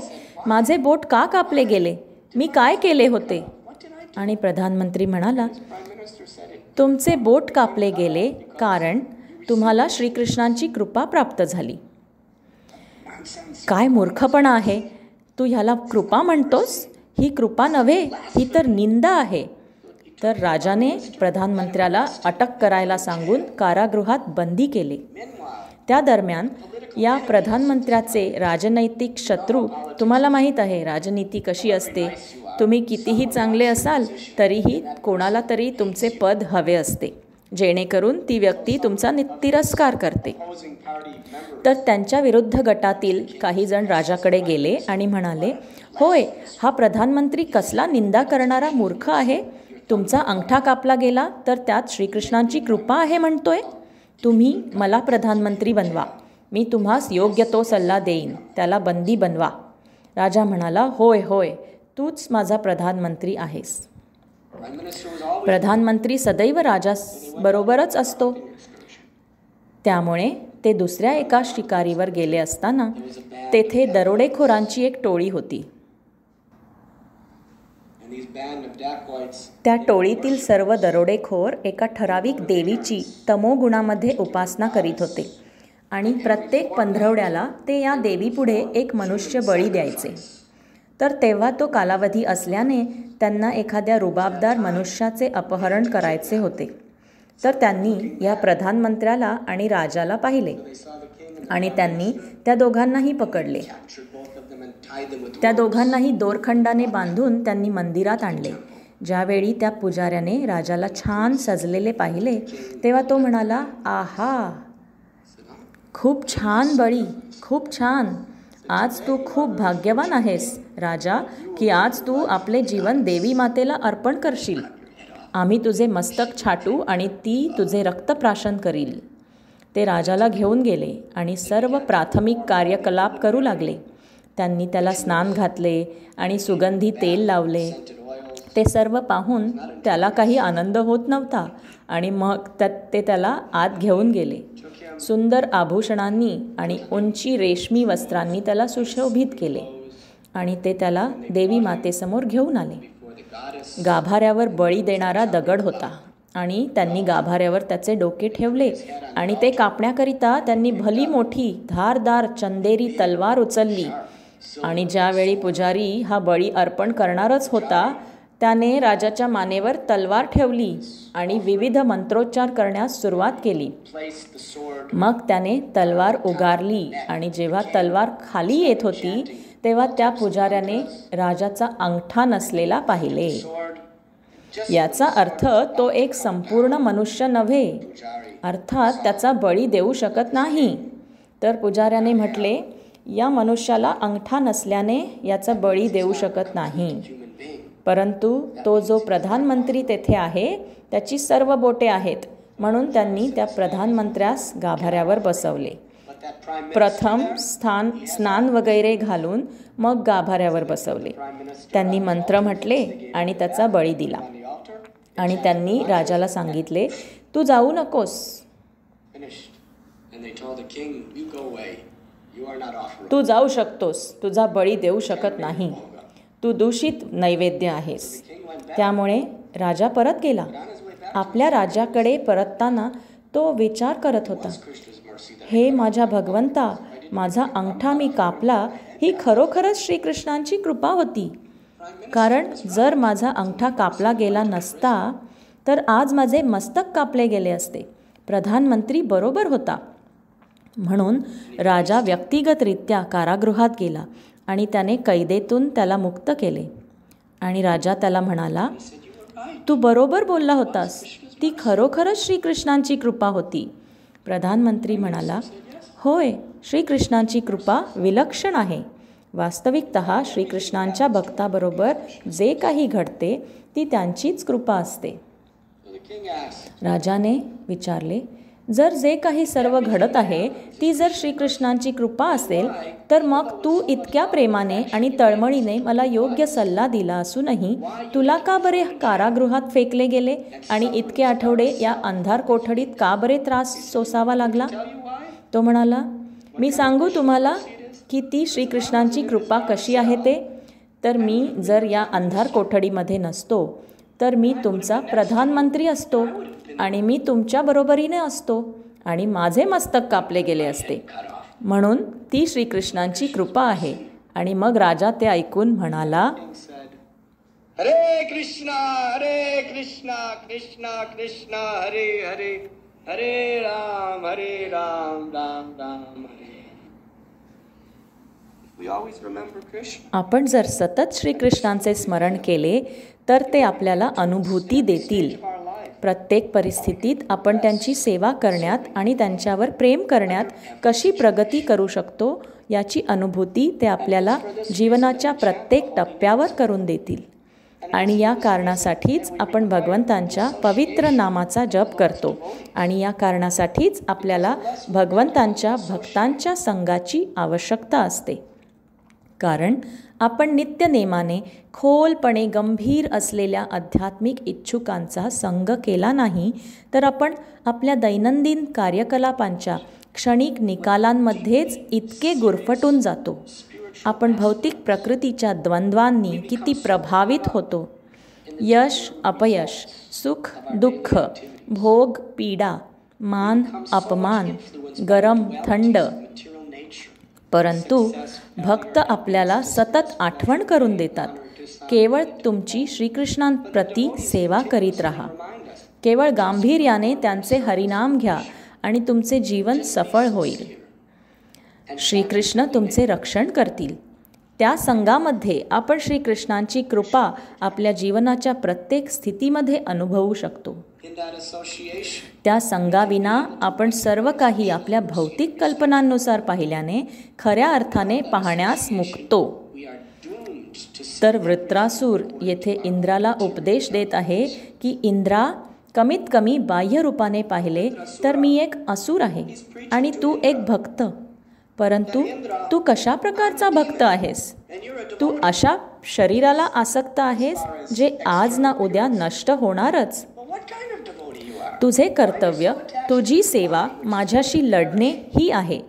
माझे बोट का कापले गेले? मी काय केले होते? What did I do? आणि प्रधानमंत्री म्हणाला, Prime minister said it. तुमचे बोट कापले गेले कारण तुम्हाला श्रीकृष्णांची कृपा प्राप्त झाली. Nonsense. काय मूर्खपणा आहे, तू ह्याला कृपा म्हणतोस? ही कृपा नव्हे, ही तर निंदा आहे. तर राजाने प्रधानमंत्र्याला अटक करायला सांगून कारागृहात बंदी केले. Meanwhile, त्या दरम्यान या प्रधानमंत्र्याचे राजनैतिक शत्रू, तुम्हाला माहीत आहे राजनीती कशी असते, तुम्ही कितीही चांगले असाल तरीही कोणाला तरी तुमचे पद हवे असते, जेणेकरून ती व्यक्ती तुमचा तिरस्कार करते. opposing party member तर त्यांच्या विरुद्ध गटातील काही जण राजाकडे गेले आणि म्हणाले, होय, हा प्रधानमंत्री कसला निंदा करणारा मूर्ख आहे. तुमचा अंगठा कापला गेला तर त्यात श्रीकृष्णांची कृपा आहे म्हणतोय. तुम्ही मला प्रधानमंत्री बनवा, मी तुम्हास योग्य तो सल्ला देईन, त्याला बंदी बनवा. राजा म्हणाला, होय होय, तूच माझा प्रधानमंत्री आहेस. prime minister was always प्रधानमंत्री सदैव राजाबरोबरच असतो. त्यामुळे ते दुसऱ्या एका शिकारीवर गेले असताना तेथे दरोडेखोरांची एक टोळी होती. and these band of dacoits त्या टोळीतील सर्व दरोडेखोर एका ठराविक देवीची तमोगुणामध्ये उपासना करीत होते आणि प्रत्येक पंधरवड्याला ते या देवीपुढे एक मनुष्य बळी द्यायचे. तर तेव्हा तो कालावधी असल्याने त्यांना एखाद्या रुबाबदार मनुष्याचे अपहरण करायचे होते. तर त्यांनी या प्रधानमंत्र्याला आणि राजाला पाहिले they saw the king and आणि त्यांनी त्या दोघांनाही पकडले. captured both of them and tied them with त्या ropes. दोघांनाही दोरखंडाने बांधून त्यांनी मंदिरात आणले. ज्यावेळी त्या पुजाऱ्याने राजाला छान सजलेले पाहिले तेव्हा तो म्हणाला, आहा, खूप छान बळी, खूप छान. आज तू खूप भाग्यवान आहेस राजा, की आज तू आपले जीवन देवी मातेला अर्पण करशील. आम्ही तुझे मस्तक छाटू आणि ती तुझे रक्तप्राशन करील. ते राजाला घेऊन गेले आणि सर्व प्राथमिक कार्यकलाप करू लागले. त्यांनी त्याला स्नान घातले आणि सुगंधी तेल लावले. ते सर्व पाहून त्याला काही आनंद होत नव्हता आणि मग ते त्याला आत घेऊन गेले. सुंदर आभूषणांनी आणि उंची रेशमी वस्त्रांनी त्याला सुशोभित केले आणि ते त्याला देवी मातेसमोर घेऊन आले. For the goddess गाभाऱ्यावर बळी देणारा दगड होता आणि त्यांनी गाभाऱ्यावर त्याचे डोके ठेवले आणि ते कापण्याकरिता त्यांनी भली मोठी धारदार चंदेरी तलवार उचलली. आणि ज्यावेळी पुजारी हा बळी अर्पण करणारच होता त्याने राजाच्या मानेवर तलवार ठेवली आणि विविध मंत्रोच्चार करण्यास सुरुवात केली. placed the sword मग त्याने तलवार उगारली आणि जेव्हा तलवार खाली येत होती तेव्हा त्या पुजाऱ्याने राजाचा अंगठा नसलेला पाहिले. sword just याचा अर्थ तो एक संपूर्ण मनुष्य नव्हे, अर्थात त्याचा बळी देऊ शकत नाही. तर पुजाऱ्याने म्हटले, या मनुष्याला अंगठा नसल्याने याचा बळी देऊ शकत नाही. human being. परंतु तो जो प्रधानमंत्री तेथे आहे त्याची सर्व बोटे आहेत, म्हणून त्यांनी त्या प्रधानमंत्र्यास गाभाऱ्यावर बसवले. But that prime minister प्रथम स्नान वगैरे घालून मग गाभाऱ्यावर बसवले. त्यांनी मंत्र म्हटले आणि त्याचा बळी दिला. on the altar आणि त्यांनी राजाला सांगितले, तू जाऊ नकोस, finished. And they told the king, you go away. You are not offering. तू जाऊ शकतोस, तुझा बळी देऊ शकत नाही, तू दूषित नैवेद्य आहेस. त्यामुळे राजा परत गेला. On his way back, आपल्या राजाकडे परतताना तो विचार करत होता, Krishna's mercy that हे माझ्या भगवंता, माझा अंगठा मी कापला ही खरोखरच श्रीकृष्णांची कृपा होती. कारण जर माझा अंगठा कापला गेला नसता तर आज माझे मस्तक कापले गेले असते. प्रधानमंत्री बरोबर होता. म्हणून राजा व्यक्तिगतरित्या कारागृहात गेला आणि त्याने कैदेतून त्याला मुक्त केले. आणि राजा त्याला म्हणाला, तू बरोबर बोलला होतास, ती खरोखरच श्रीकृष्णांची कृपा होती. प्रधानमंत्री म्हणाला, होय, श्रीकृष्णांची कृपा विलक्षण आहे. वास्तविकतः श्रीकृष्णांच्या भक्ताबरोबर जे काही घडते ती त्यांचीच कृपा असते. So the king asked, राजाने विचारले, जर जे काही सर्व घडत आहे ती जर श्रीकृष्णांची कृपा असेल तर मग तू इतक्या प्रेमाने आणि तळमळीने मला योग्य सल्ला दिला असूनही तुला का बरे कारागृहात फेकले गेले आणि इतके आठवडे या अंधार कोठडीत का बरे त्रास सोसावा लागला? तो म्हणाला, मी सांगू तुम्हाला की ती श्रीकृष्णांची कृपा कशी आहे ते. तर मी जर या अंधार कोठडीमध्ये नसतो तर मी तुमचा प्रधानमंत्री असतो आणि मी तुमच्या बरोबरीने असतो आणि माझे मस्तक कापले गेले असते. म्हणून ती श्रीकृष्णांची कृपा आहे. आणि मग राजा ते ऐकून म्हणाला, हरे कृष्णा कृष्णा कृष्णा हरे हरे, हरे राम राम राम हरे. We always remember Krishna. आपण जर सतत श्रीकृष्णांचे स्मरण केले तर ते आपल्याला अनुभूती देतील. प्रत्येक परिस्थितीत आपण त्यांची सेवा करण्यात आणि त्यांच्यावर प्रेम करण्यात कशी प्रगती करू शकतो याची अनुभूती ते आपल्याला जीवनाच्या प्रत्येक टप्प्यावर करून देतील. आणि या कारणासाठीच आपण भगवंतांच्या पवित्र नामाचा जप करतो आणि या कारणासाठीच आपल्याला भगवंतांच्या भक्तांच्या संघाची आवश्यकता असते. कारण आपण नित्यनेमाने खोलपणे गंभीर असलेल्या आध्यात्मिक इच्छुकांचा संग केला नाही तर आपण आपल्या दैनंदिन कार्यकलापांच्या क्षणिक निकालांमध्येच इतके गुरफटून जातो. आपण भौतिक प्रकृतीच्या द्वंद्वांनी किती प्रभावित होतो. यश अपयश, सुख दुःख, भोग पीडा, मान अपमान, गरम थंड. परंतु भक्त आपल्याला सतत आठवण करून देतात, केवळ तुमची श्रीकृष्णांप्रती सेवा करीत राहा. केवळ गांभीर्याने त्यांचे हरिनाम घ्या आणि तुमचे जीवन सफळ होईल. श्रीकृष्ण तुमचे रक्षण करतील. त्या संघामध्ये आपण श्रीकृष्णांची कृपा आपल्या जीवनाच्या प्रत्येक स्थितीमध्ये अनुभवू शकतो. त्या संघाविना आपण सर्व काही आपल्या भौतिक कल्पनांनुसार पाहिल्याने खऱ्या अर्थाने पाहण्यास मुकतो. तर वृत्रासूर येथे इंद्राला उपदेश देत आहे की इंद्रा, कमीत कमी बाह्य रूपाने पाहिले तर मी एक असुर आहे आणि तू एक भक्त. परंतु तू कशा प्रकारचा भक्त आहेस? तू अशा शरीराला आसक्त आहेस जे आज ना उद्या नष्ट होणारच. तुझे कर्तव्य, तुझी सेवा माझ्याशी लढणे ही आहे.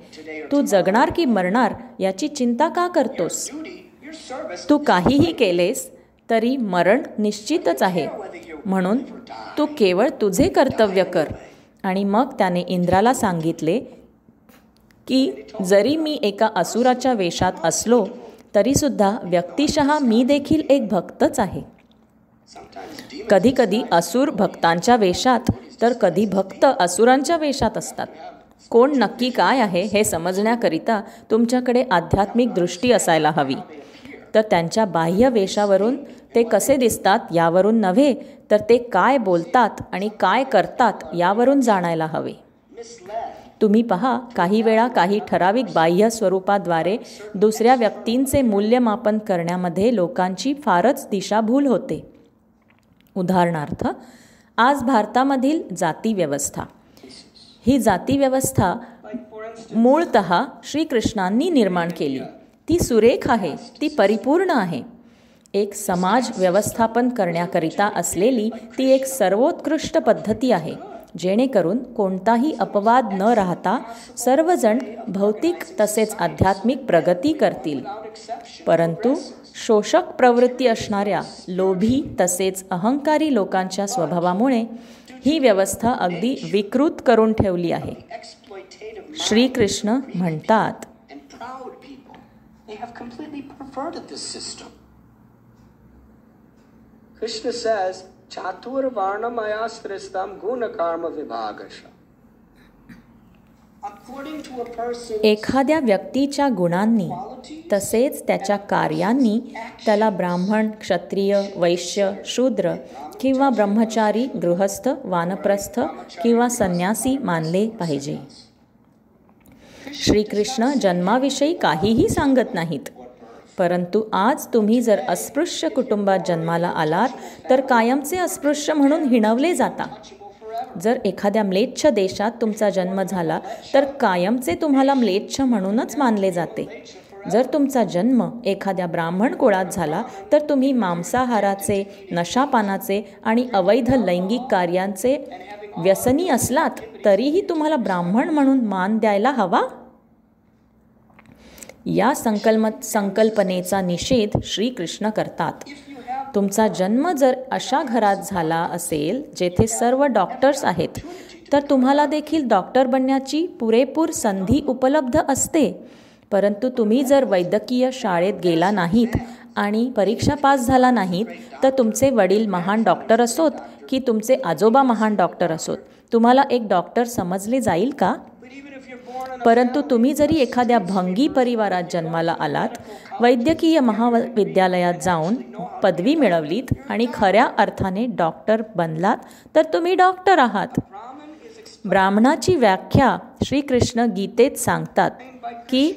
तू जगणार की मरणार याची चिंता का करतोस? तू काहीही केलेस तरी मरण निश्चितच आहे. म्हणून तू केवळ तुझे कर्तव्य कर. आणि मग त्याने इंद्राला सांगितले की जरी मी एका असुराच्या वेशात असलो तरीसुद्धा व्यक्तिशः मी देखील एक भक्तच आहे. कधीकधी असुर भक्तांच्या वेशात तर कधी भक्त असुरांच्या वेशात असतात. कोण नक्की काय आहे हे समजण्याकरिता तुमच्याकडे आध्यात्मिक दृष्टी असायला हवी. तर त्यांच्या बाह्य वेशावरून ते कसे दिसतात यावरून नव्हे तर ते काय बोलतात आणि काय करतात यावरून जाणायला हवे. तुम्ही पहा, काही वेळा काही ठराविक बाह्य स्वरूपाद्वारे दुसऱ्या व्यक्तींचे मूल्यमापन करण्यामध्ये लोकांची फारच दिशाभूल होते. उदाहरणार्थ, आज भारतामधील जातीव्यवस्था, ही जातीव्यवस्था मूळतः श्रीकृष्णांनी निर्माण केली. ती सुरेख आहे, ती परिपूर्ण आहे. एक समाज व्यवस्थापन करण्याकरिता असलेली ती एक सर्वोत्कृष्ट पद्धती आहे, जेणेकरून कोणताही अपवाद न राहता सर्वजण भौतिक तसेच आध्यात्मिक प्रगती करतील. परंतु शोषक प्रवृत्ती असणाऱ्या लोभी तसेच अहंकारी लोकांच्या स्वभावामुळे ही व्यवस्था अगदी विकृत करून ठेवली आहे. श्रीकृष्ण म्हणतात, Krishna says, Chatur Varnamaya Sristam Guna Karma Vibhagasha. According to a person, एखाद्या व्यक्तीच्या गुणांनी तसेच त्याच्या कार्यांनी त्याला ब्राह्मण, क्षत्रिय, वैश्य, शूद्र किंवा ब्रह्मचारी, गृहस्थ, वानप्रस्थ किंवा संन्यासी मानले पाहिजे. श्रीकृष्ण जन्माविषयी काहीही सांगत नाहीत. परंतु आज तुम्ही जर अस्पृश्य कुटुंबात जन्माला आलात तर कायमचे अस्पृश्य म्हणून हिणवले जाता. जर एखाद्या म्लेच्छ देशात तुमचा जन्म झाला तर कायमचे तुम्हाला म्लेच्छ म्हणूनच मानले जाते. जर तुमचा जन्म एखाद्या ब्राह्मण कुळात झाला तर तुम्ही मांसाहाराचे, नशापानाचे आणि अवैध लैंगिक कार्यांचे व्यसनी असलात तरीही तुम्हाला ब्राह्मण म्हणून मान द्यायला हवा. या संकल्पनेचा निषेध श्रीकृष्ण करतात. तुमचा जन्म जर अशा घरात झाला असेल जेथे सर्व डॉक्टर्स आहेत तर तुम्हाला देखील डॉक्टर बनण्याची पुरेपूर संधी उपलब्ध असते. परंतु तुम्ही जर वैद्यकीय शाळेत गेला नाहीत आणि परीक्षा पास झाला नाहीत तर तुमचे वडील महान डॉक्टर असोत की तुमचे आजोबा महान डॉक्टर असोत, तुम्हाला एक डॉक्टर समजले जाईल का? परंतु तुम्ही जरी एखाद्या भंगी परिवारात जन्माला आलात, वैद्यकीय महाविद्यालयात जाऊन पदवी मिळवलीत आणि खऱ्या अर्थाने डॉक्टर बनलात तर तुम्ही डॉक्टर आहात. ब्राह्मणाची व्याख्या श्रीकृष्ण गीतेत सांगतात की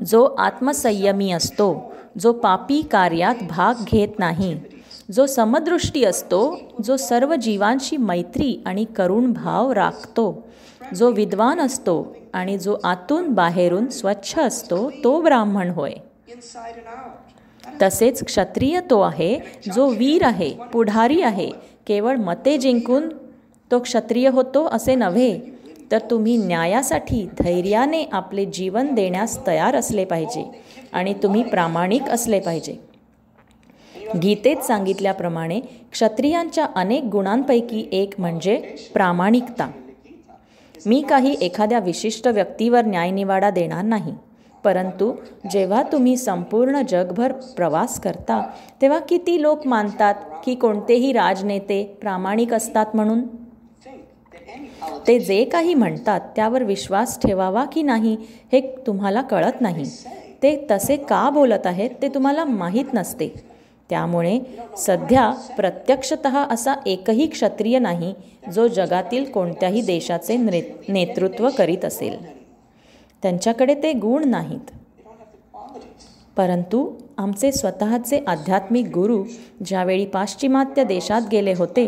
जो आत्मसंयमी असतो, जो पापी कार्यात भाग घेत नाही, जो समदृष्टी असतो, जो सर्व जीवांशी मैत्री आणि करुण भाव राखतो, जो विद्वान असतो आणि जो आतून बाहेरून स्वच्छ असतो तो ब्राह्मण होय. तसेच क्षत्रिय तो आहे जो वीर आहे, पुढारी आहे. केवळ मते जिंकून तो क्षत्रिय होतो असे नव्हे, तर तुम्ही न्यायासाठी धैर्याने आपले जीवन देण्यास तयार असले पाहिजे आणि तुम्ही प्रामाणिक असले पाहिजे. गीतेत सांगितल्याप्रमाणे क्षत्रियांच्या अनेक गुणांपैकी एक म्हणजे प्रामाणिकता. मी काही एखाद्या विशिष्ट व्यक्तीवर न्यायनिवाडा देणार नाही, परंतु जेव्हा तुम्ही संपूर्ण जगभर प्रवास करता तेव्हा किती लोक मानतात की कोणतेही राजनेते प्रामाणिक असतात म्हणून? ते जे काही म्हणतात त्यावर विश्वास ठेवावा की नाही हे तुम्हाला कळत नाही. ते तसे का बोलत आहेत ते तुम्हाला माहीत नसते. त्यामुळे सध्या प्रत्यक्षतः असा एकही क्षत्रिय नाही जो जगातील कोणत्याही देशाचे नेतृत्व करीत असेल. त्यांच्याकडे ते गुण नाहीत. परंतु आमचे स्वतःचे आध्यात्मिक गुरु ज्यावेळी पाश्चिमात्य देशात गेले होते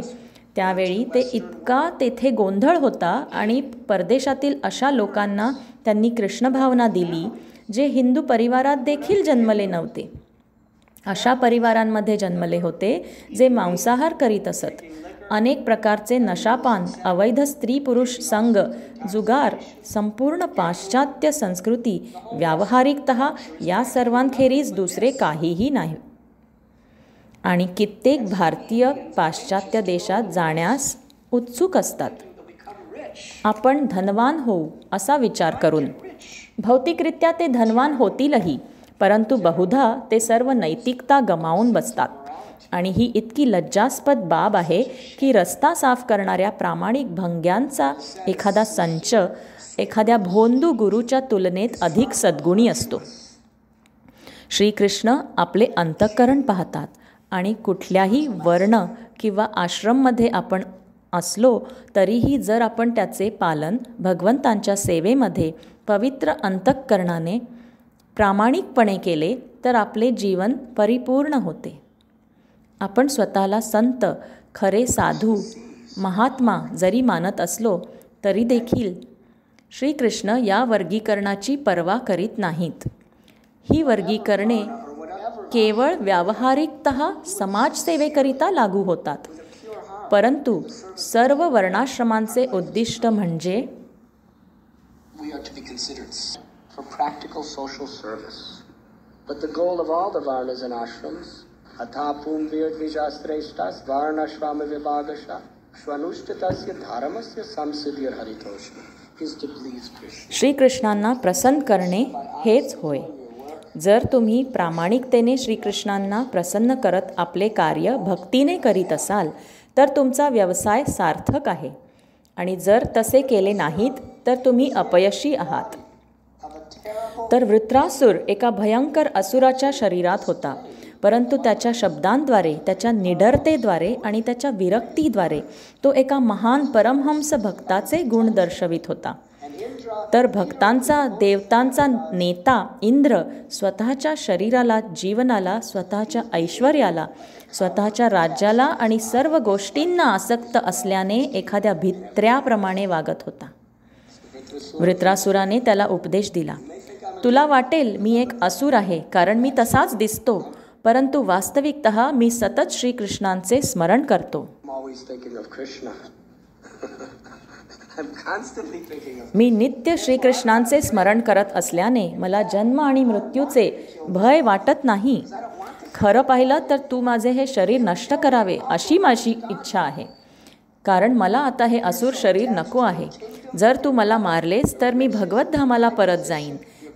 त्यावेळी ते इतका तेथे गोंधळ होता आणि परदेशातील अशा लोकांना त्यांनी कृष्ण भावना दिली जे हिंदू परिवारात देखील जन्मले नव्हते. अशा परिवारांमध्ये जन्मले होते जे मांसाहार करीत असत. अनेक प्रकारचे नशापान, अवैध स्त्री पुरुष संग, जुगार, संपूर्ण पाश्चात्य संस्कृती, व्यावहारिकतः या सर्वांखेरीज दुसरे काहीही नाही. आणि कित्येक भारतीय पाश्चात्य देशात जाण्यास उत्सुक असतात आपण धनवान होऊ असा विचार करून. भौतिकरित्या ते धनवान होतीलही, परंतु बहुधा ते सर्व नैतिकता गमावून बसतात. आणि ही इतकी लज्जास्पद बाब आहे की रस्ता साफ करणाऱ्या प्रामाणिक भंग्यांचा एखादा संच एखाद्या भोंदू गुरूच्या तुलनेत अधिक सद्गुणी असतो. श्रीकृष्ण आपले अंतःकरण पाहतात आणि कुठल्याही वर्ण किंवा आश्रममध्ये आपण असलो तरीही जर आपण त्याचे पालन भगवंतांच्या सेवेमध्ये पवित्र अंतःकरणाने प्रामाणिकपणे केले तर आपले जीवन परिपूर्ण होते. आपण स्वतःला संत, खरे साधू, महात्मा जरी मानत असलो तरी देखील श्रीकृष्ण या वर्गीकरणाची पर्वा करीत नाहीत. ही वर्गीकरणे केवळ व्यावहारिकतः समाजसेवेकरिता लागू होतात, परंतु सर्व वर्णाश्रमांचे उद्दिष्ट म्हणजे We are to be considered for practical social service. But the goal of all the varnas and ashrams, athapum virvijashreshtas varnashrama vibhagasha shvanushtatasya dharamasya samsiddhir haritoshma is to please Krishna. श्रीकृष्णांना प्रसन्न करणे हेच होय. जर तुम्ही प्रामाणिकतेने श्रीकृष्णांना प्रसन्न करत आपले कार्य भक्तीने करीत असाल तर तुमचा व्यवसाय सार्थक आहे. आणि जर तसे केले नाहीत तर तुम्ही अपयशी आहात. तर वृत्रासुर एका भयंकर असुराच्या शरीरात होता, परंतु त्याच्या शब्दांद्वारे, त्याच्या निडरतेद्वारे आणि त्याच्या विरक्तीद्वारे तो एका महान परमहंस भक्ताचे गुण दर्शवित होता. तर भक्तांचा देवतांचा नेता इंद्र स्वतःच्या शरीराला, जीवनाला, स्वतःच्या ऐश्वर्याला, स्वतःच्या राज्याला आणि सर्व गोष्टींना आसक्त असल्याने एखाद्या भित्र्याप्रमाणे वागत होता. वृत्रासुराने त्याला उपदेश दिला, तुला वाटेल मी एक असुर आहे कारण मी तसाच दिसतो, परंतु वास्तविकतः मी सतत श्रीकृष्णांचे स्मरण करतो. मी नित्य श्रीकृष्णांचे स्मरण करत असल्याने मला जन्म आणि मृत्यूचे भय वाटत नाही. खरं पाहिलं तर तू माझे हे शरीर नष्ट करावे अशी माझी इच्छा आहे, कारण मला आता हे असुर शरीर नको आहे. जर तू मला मारलेस तर मी भगवत धामाला परत जाईन.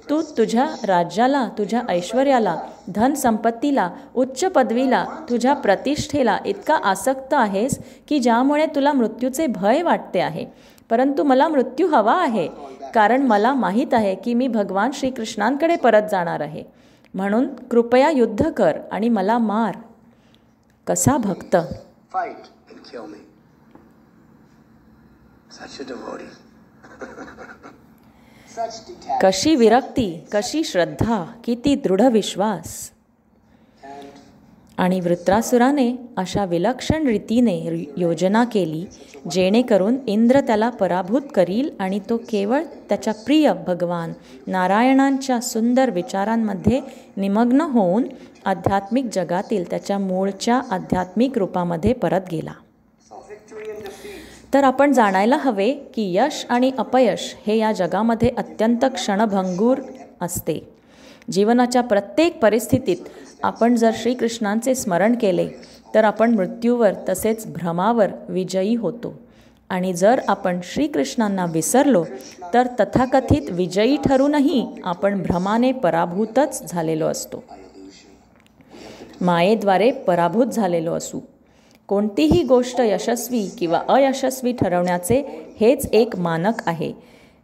तू तुझ्या राज्याला, तुझ्या ऐश्वर्याला, धनसंपत्तीला, उच्च पदवीला, तुझ्या प्रतिष्ठेला इतका आसक्त आहेस की ज्यामुळे तुला मृत्यूचे भय वाटते आहे. परंतु मला मृत्यू हवा आहे, कारण मला माहीत आहे की मी भगवान श्रीकृष्णांकडे परत जाणार आहे. म्हणून कृपया युद्ध कर आणि मला मार. कसा भक्त. कशी विरक्ती, कशी श्रद्धा, किती दृढ विश्वास. आणि वृत्रासुराने अशा विलक्षण रीतीने योजना केली जेणेकरून इंद्र त्याला पराभूत करील आणि तो केवळ त्याच्या प्रिय भगवान नारायणांच्या सुंदर विचारांमध्ये निमग्न होऊन आध्यात्मिक जगातील त्याच्या मूळच्या आध्यात्मिक रूपामध्ये परत गेला. तर आपण जाणायला हवे की यश आणि अपयश हे या जगामध्ये अत्यंत क्षणभंगूर असते. जीवनाच्या प्रत्येक परिस्थितीत आपण जर श्रीकृष्णांचे स्मरण केले तर आपण मृत्यूवर तसेच भ्रमावर विजयी होतो. आणि जर आपण श्रीकृष्णांना विसरलो तर तथाकथित विजयी ठरूनही आपण भ्रमाने पराभूतच झालेलो असतो, मायेद्वारे पराभूत झालेलो असू. कोणतीही गोष्ट यशस्वी किंवा अयशस्वी ठरवण्याचे हेच एक मानक आहे,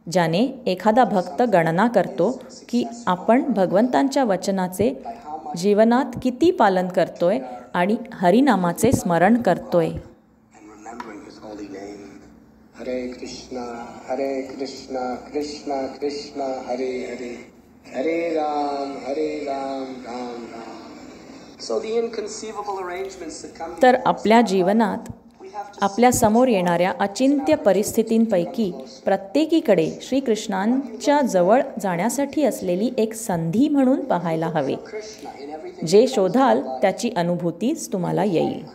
ज्याने एखादा भक्त गणना करतो की आपण भगवंतांच्या वचनाचे जीवनात किती पालन करतोय आणि हरिनामाचे स्मरण करतोय. हरे कृष्णा कृष्णा कृष्णा हरे हरे, हरे राम राम राम. तर आपल्या जीवनात आपल्या समोर येणाऱ्या अचिंत्य परिस्थितींपैकी प्रत्येकीकडे श्रीकृष्णांच्या जवळ जाण्यासाठी असलेली एक संधी म्हणून पाहायला हवे. जे शोधाल त्याची अनुभूतीच तुम्हाला येईल.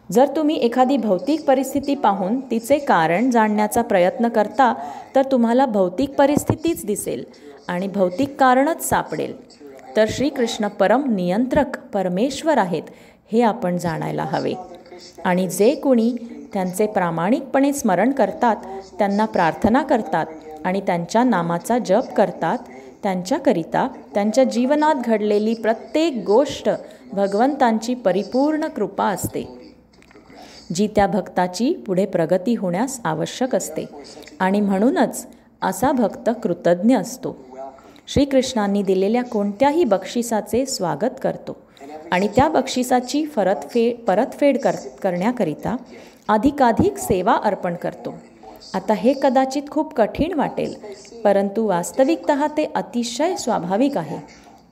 जर तुम्ही एखादी भौतिक परिस्थिती पाहून तिचे कारण जाणण्याचा प्रयत्न करता तर तुम्हाला भौतिक परिस्थितीच दिसेल आणि भौतिक कारणच सापडेल. तर श्रीकृष्ण परम नियंत्रक परमेश्वर आहेत हे आपण जाणायला हवे. आणि जे कोणी त्यांचे प्रामाणिकपणे स्मरण करतात, त्यांना प्रार्थना करतात आणि त्यांच्या नामाचा जप करतात, त्यांच्याकरिता त्यांच्या जीवनात घडलेली प्रत्येक गोष्ट भगवंतांची परिपूर्ण कृपा असते, जी त्या भक्ताची पुढे प्रगती होण्यास आवश्यक असते. आणि म्हणूनच असा भक्त कृतज्ञ असतो. श्रीकृष्णांनी दिलेल्या कोणत्याही बक्षिसाचे स्वागत करतो आणि त्या बक्षिसाची परतफेड करण्याकरिता अधिकाधिक सेवा अर्पण करतो. आता हे कदाचित खूप कठीण वाटेल, परंतु वास्तविकतः ते अतिशय स्वाभाविक आहे.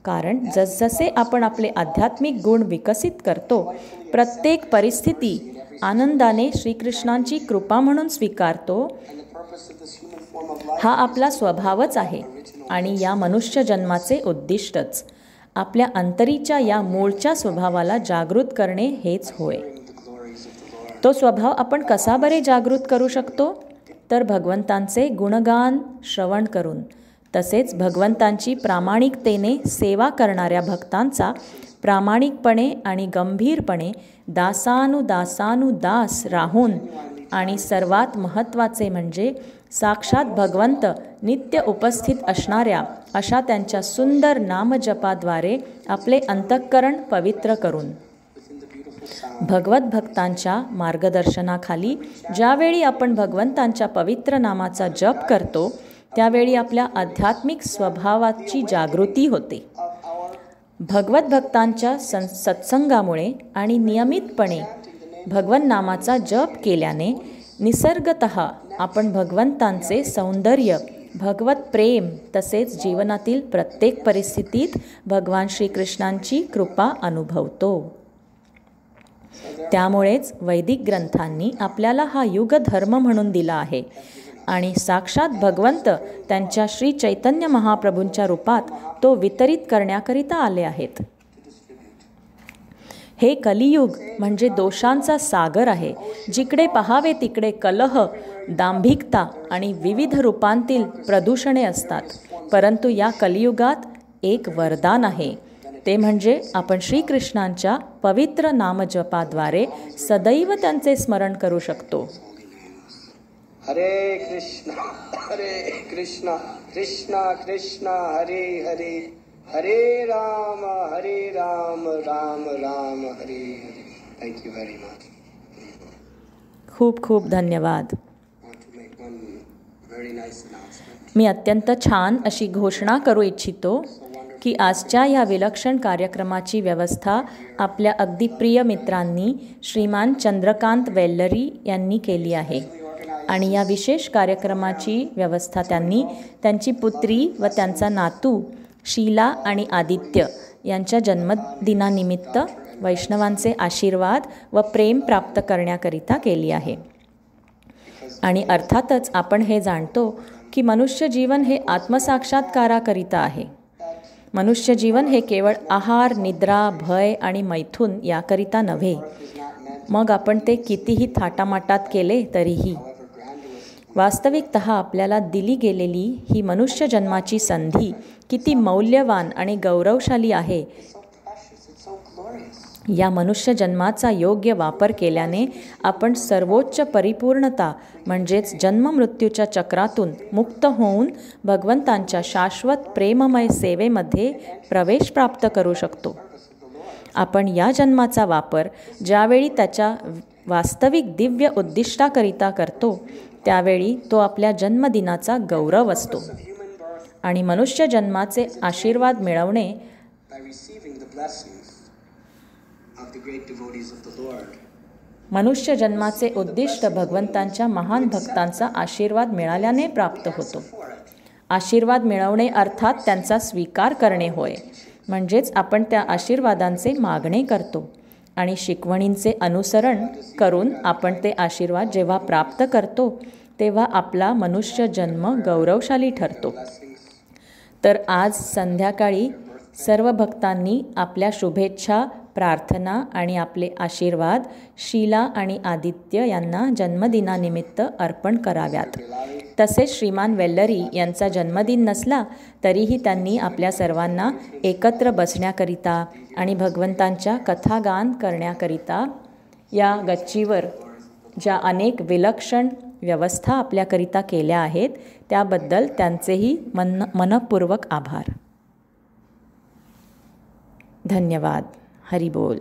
कारण जसजसे आपण आपले आध्यात्मिक गुण विकसित करतो, प्रत्येक परिस्थिती आनंदाने श्रीकृष्णांची कृपा म्हणून स्वीकारतो. हा आपला स्वभावच आहे आणि या मनुष्य जन्माचे उद्दिष्टच आपल्या अंतरीच्या या मूळच्या स्वभावाला जागृत करणे हेच होय. तो स्वभाव आपण कसा बरे जागृत करू शकतो? तर भगवंतांचे गुणगान श्रवण करून, तसेच भगवंतांची प्रामाणिकतेने सेवा करणाऱ्या भक्तांचा प्रामाणिकपणे आणि गंभीरपणे दास राहून, आणि सर्वात महत्त्वाचे म्हणजे साक्षात भगवंत नित्य उपस्थित असणाऱ्या अशा त्यांच्या सुंदर नामजपाद्वारे आपले अंतःकरण पवित्र करून. भगवत भक्तांच्या मार्गदर्शनाखाली ज्यावेळी आपण भगवंतांच्या पवित्र नामाचा जप करतो त्यावेळी आपल्या आध्यात्मिक स्वभावाची जागृती होते. भगवत भक्तांच्या सत्संगामुळे आणि नियमितपणे भगवन नामाचा जप केल्याने निसर्गतः आपण भगवंतांचे सौंदर्य, भगवत प्रेम तसेच जीवनातील प्रत्येक परिस्थितीत भगवान श्रीकृष्णांची कृपा अनुभवतो. त्यामुळेच वैदिक ग्रंथांनी आपल्याला हा युगधर्म म्हणून दिला आहे आणि साक्षात भगवंत त्यांच्या श्री चैतन्य महाप्रभूंच्या रूपात तो वितरित करण्याकरिता आले आहेत. हे कलियुग म्हणजे दोषांचा सागर आहे. जिकडे पहावे तिकडे कलह, दांभिकता आणि विविध रूपांतील प्रदूषणे असतात. परंतु या कलियुगात एक वरदान आहे, ते म्हणजे आपण श्रीकृष्णांच्या पवित्र नामजपाद्वारे सदैव त्यांचे स्मरण करू शकतो. हरे कृष्णा कृष्णा कृष्णा हरे हरे, हरे Ram Ram Ram Hare Hare. Thank you very much. खूप खूप धन्यवाद. मी अत्यंत छान अशी घोषणा करू इच्छितो की आजच्या या विलक्षण कार्यक्रमाची व्यवस्था आपल्या अगदी प्रिय मित्रांनी श्रीमान चंद्रकांत वेल्लरी यांनी केली आहे आणि या विशेष कार्यक्रमाची व्यवस्था त्यांनी त्यांची पुत्री व त्यांचा नातू शीला आणि आदित्य यांच्या जन्मदिनानिमित्त वैष्णवांचे आशीर्वाद व प्रेम प्राप्त करण्याकरिता केली आहे. आणि अर्थातच आपण हे जाणतो की मनुष्य जीवन हे आत्मसाक्षात्काराकरिता आहे. मनुष्य जीवन हे केवळ आहार, निद्रा, भय आणि मैथून याकरिता नव्हे. मग आपण ते कितीही थाटामाटात केले तरीही वास्तविकतः आपल्याला दिली गेलेली ही मनुष्य जन्माची संधी किती मौल्यवान आणि गौरवशाली आहे. या मनुष्य जन्माचा योग्य वापर केल्याने आपण सर्वोच्च परिपूर्णता म्हणजेच जन्ममृत्यूच्या चक्रातून मुक्त होऊन भगवंतांच्या शाश्वत प्रेममय सेवेमध्ये प्रवेश प्राप्त करू शकतो. आपण या जन्माचा वापर ज्यावेळी त्याच्या वास्तविक दिव्य उद्दिष्टाकरिता करतो त्यावेळी तो आपल्या जन्मदिनाचा गौरव असतो. आणि मनुष्य जन्माचे आशीर्वाद मिळवणे मनुष्य जन्माचे उद्दिष्ट भगवंतांच्या महान भक्तांचा आशीर्वाद मिळाल्याने प्राप्त होतो. आशीर्वाद मिळवणे अर्थात त्यांचा स्वीकार करणे होय. म्हणजेच आपण त्या आशीर्वादांचे मागणे करतो आणि शिकवणींचे अनुसरण करून आपण ते आशीर्वाद जेव्हा प्राप्त करतो तेव्हा आपला मनुष्य जन्म गौरवशाली ठरतो. तर आज संध्याकाळी सर्व भक्तांनी आपल्या शुभेच्छा, प्रार्थना आणि आपले आशीर्वाद शीला आणि आदित्य यांना जन्मदिनानिमित्त अर्पण कराव्यात. तसेच श्रीमान वेल्लरी यांचा जन्मदिन नसला तरीही त्यांनी आपल्या सर्वांना एकत्र बसण्याकरिता आणि भगवंतांच्या कथागान करण्याकरिता या गच्चीवर ज्या अनेक विलक्षण व्यवस्था आपल्याकरिता केल्या आहेत त्याबद्दल त्यांचेही मनपूर्वक आभार. धन्यवाद. हरी बोल.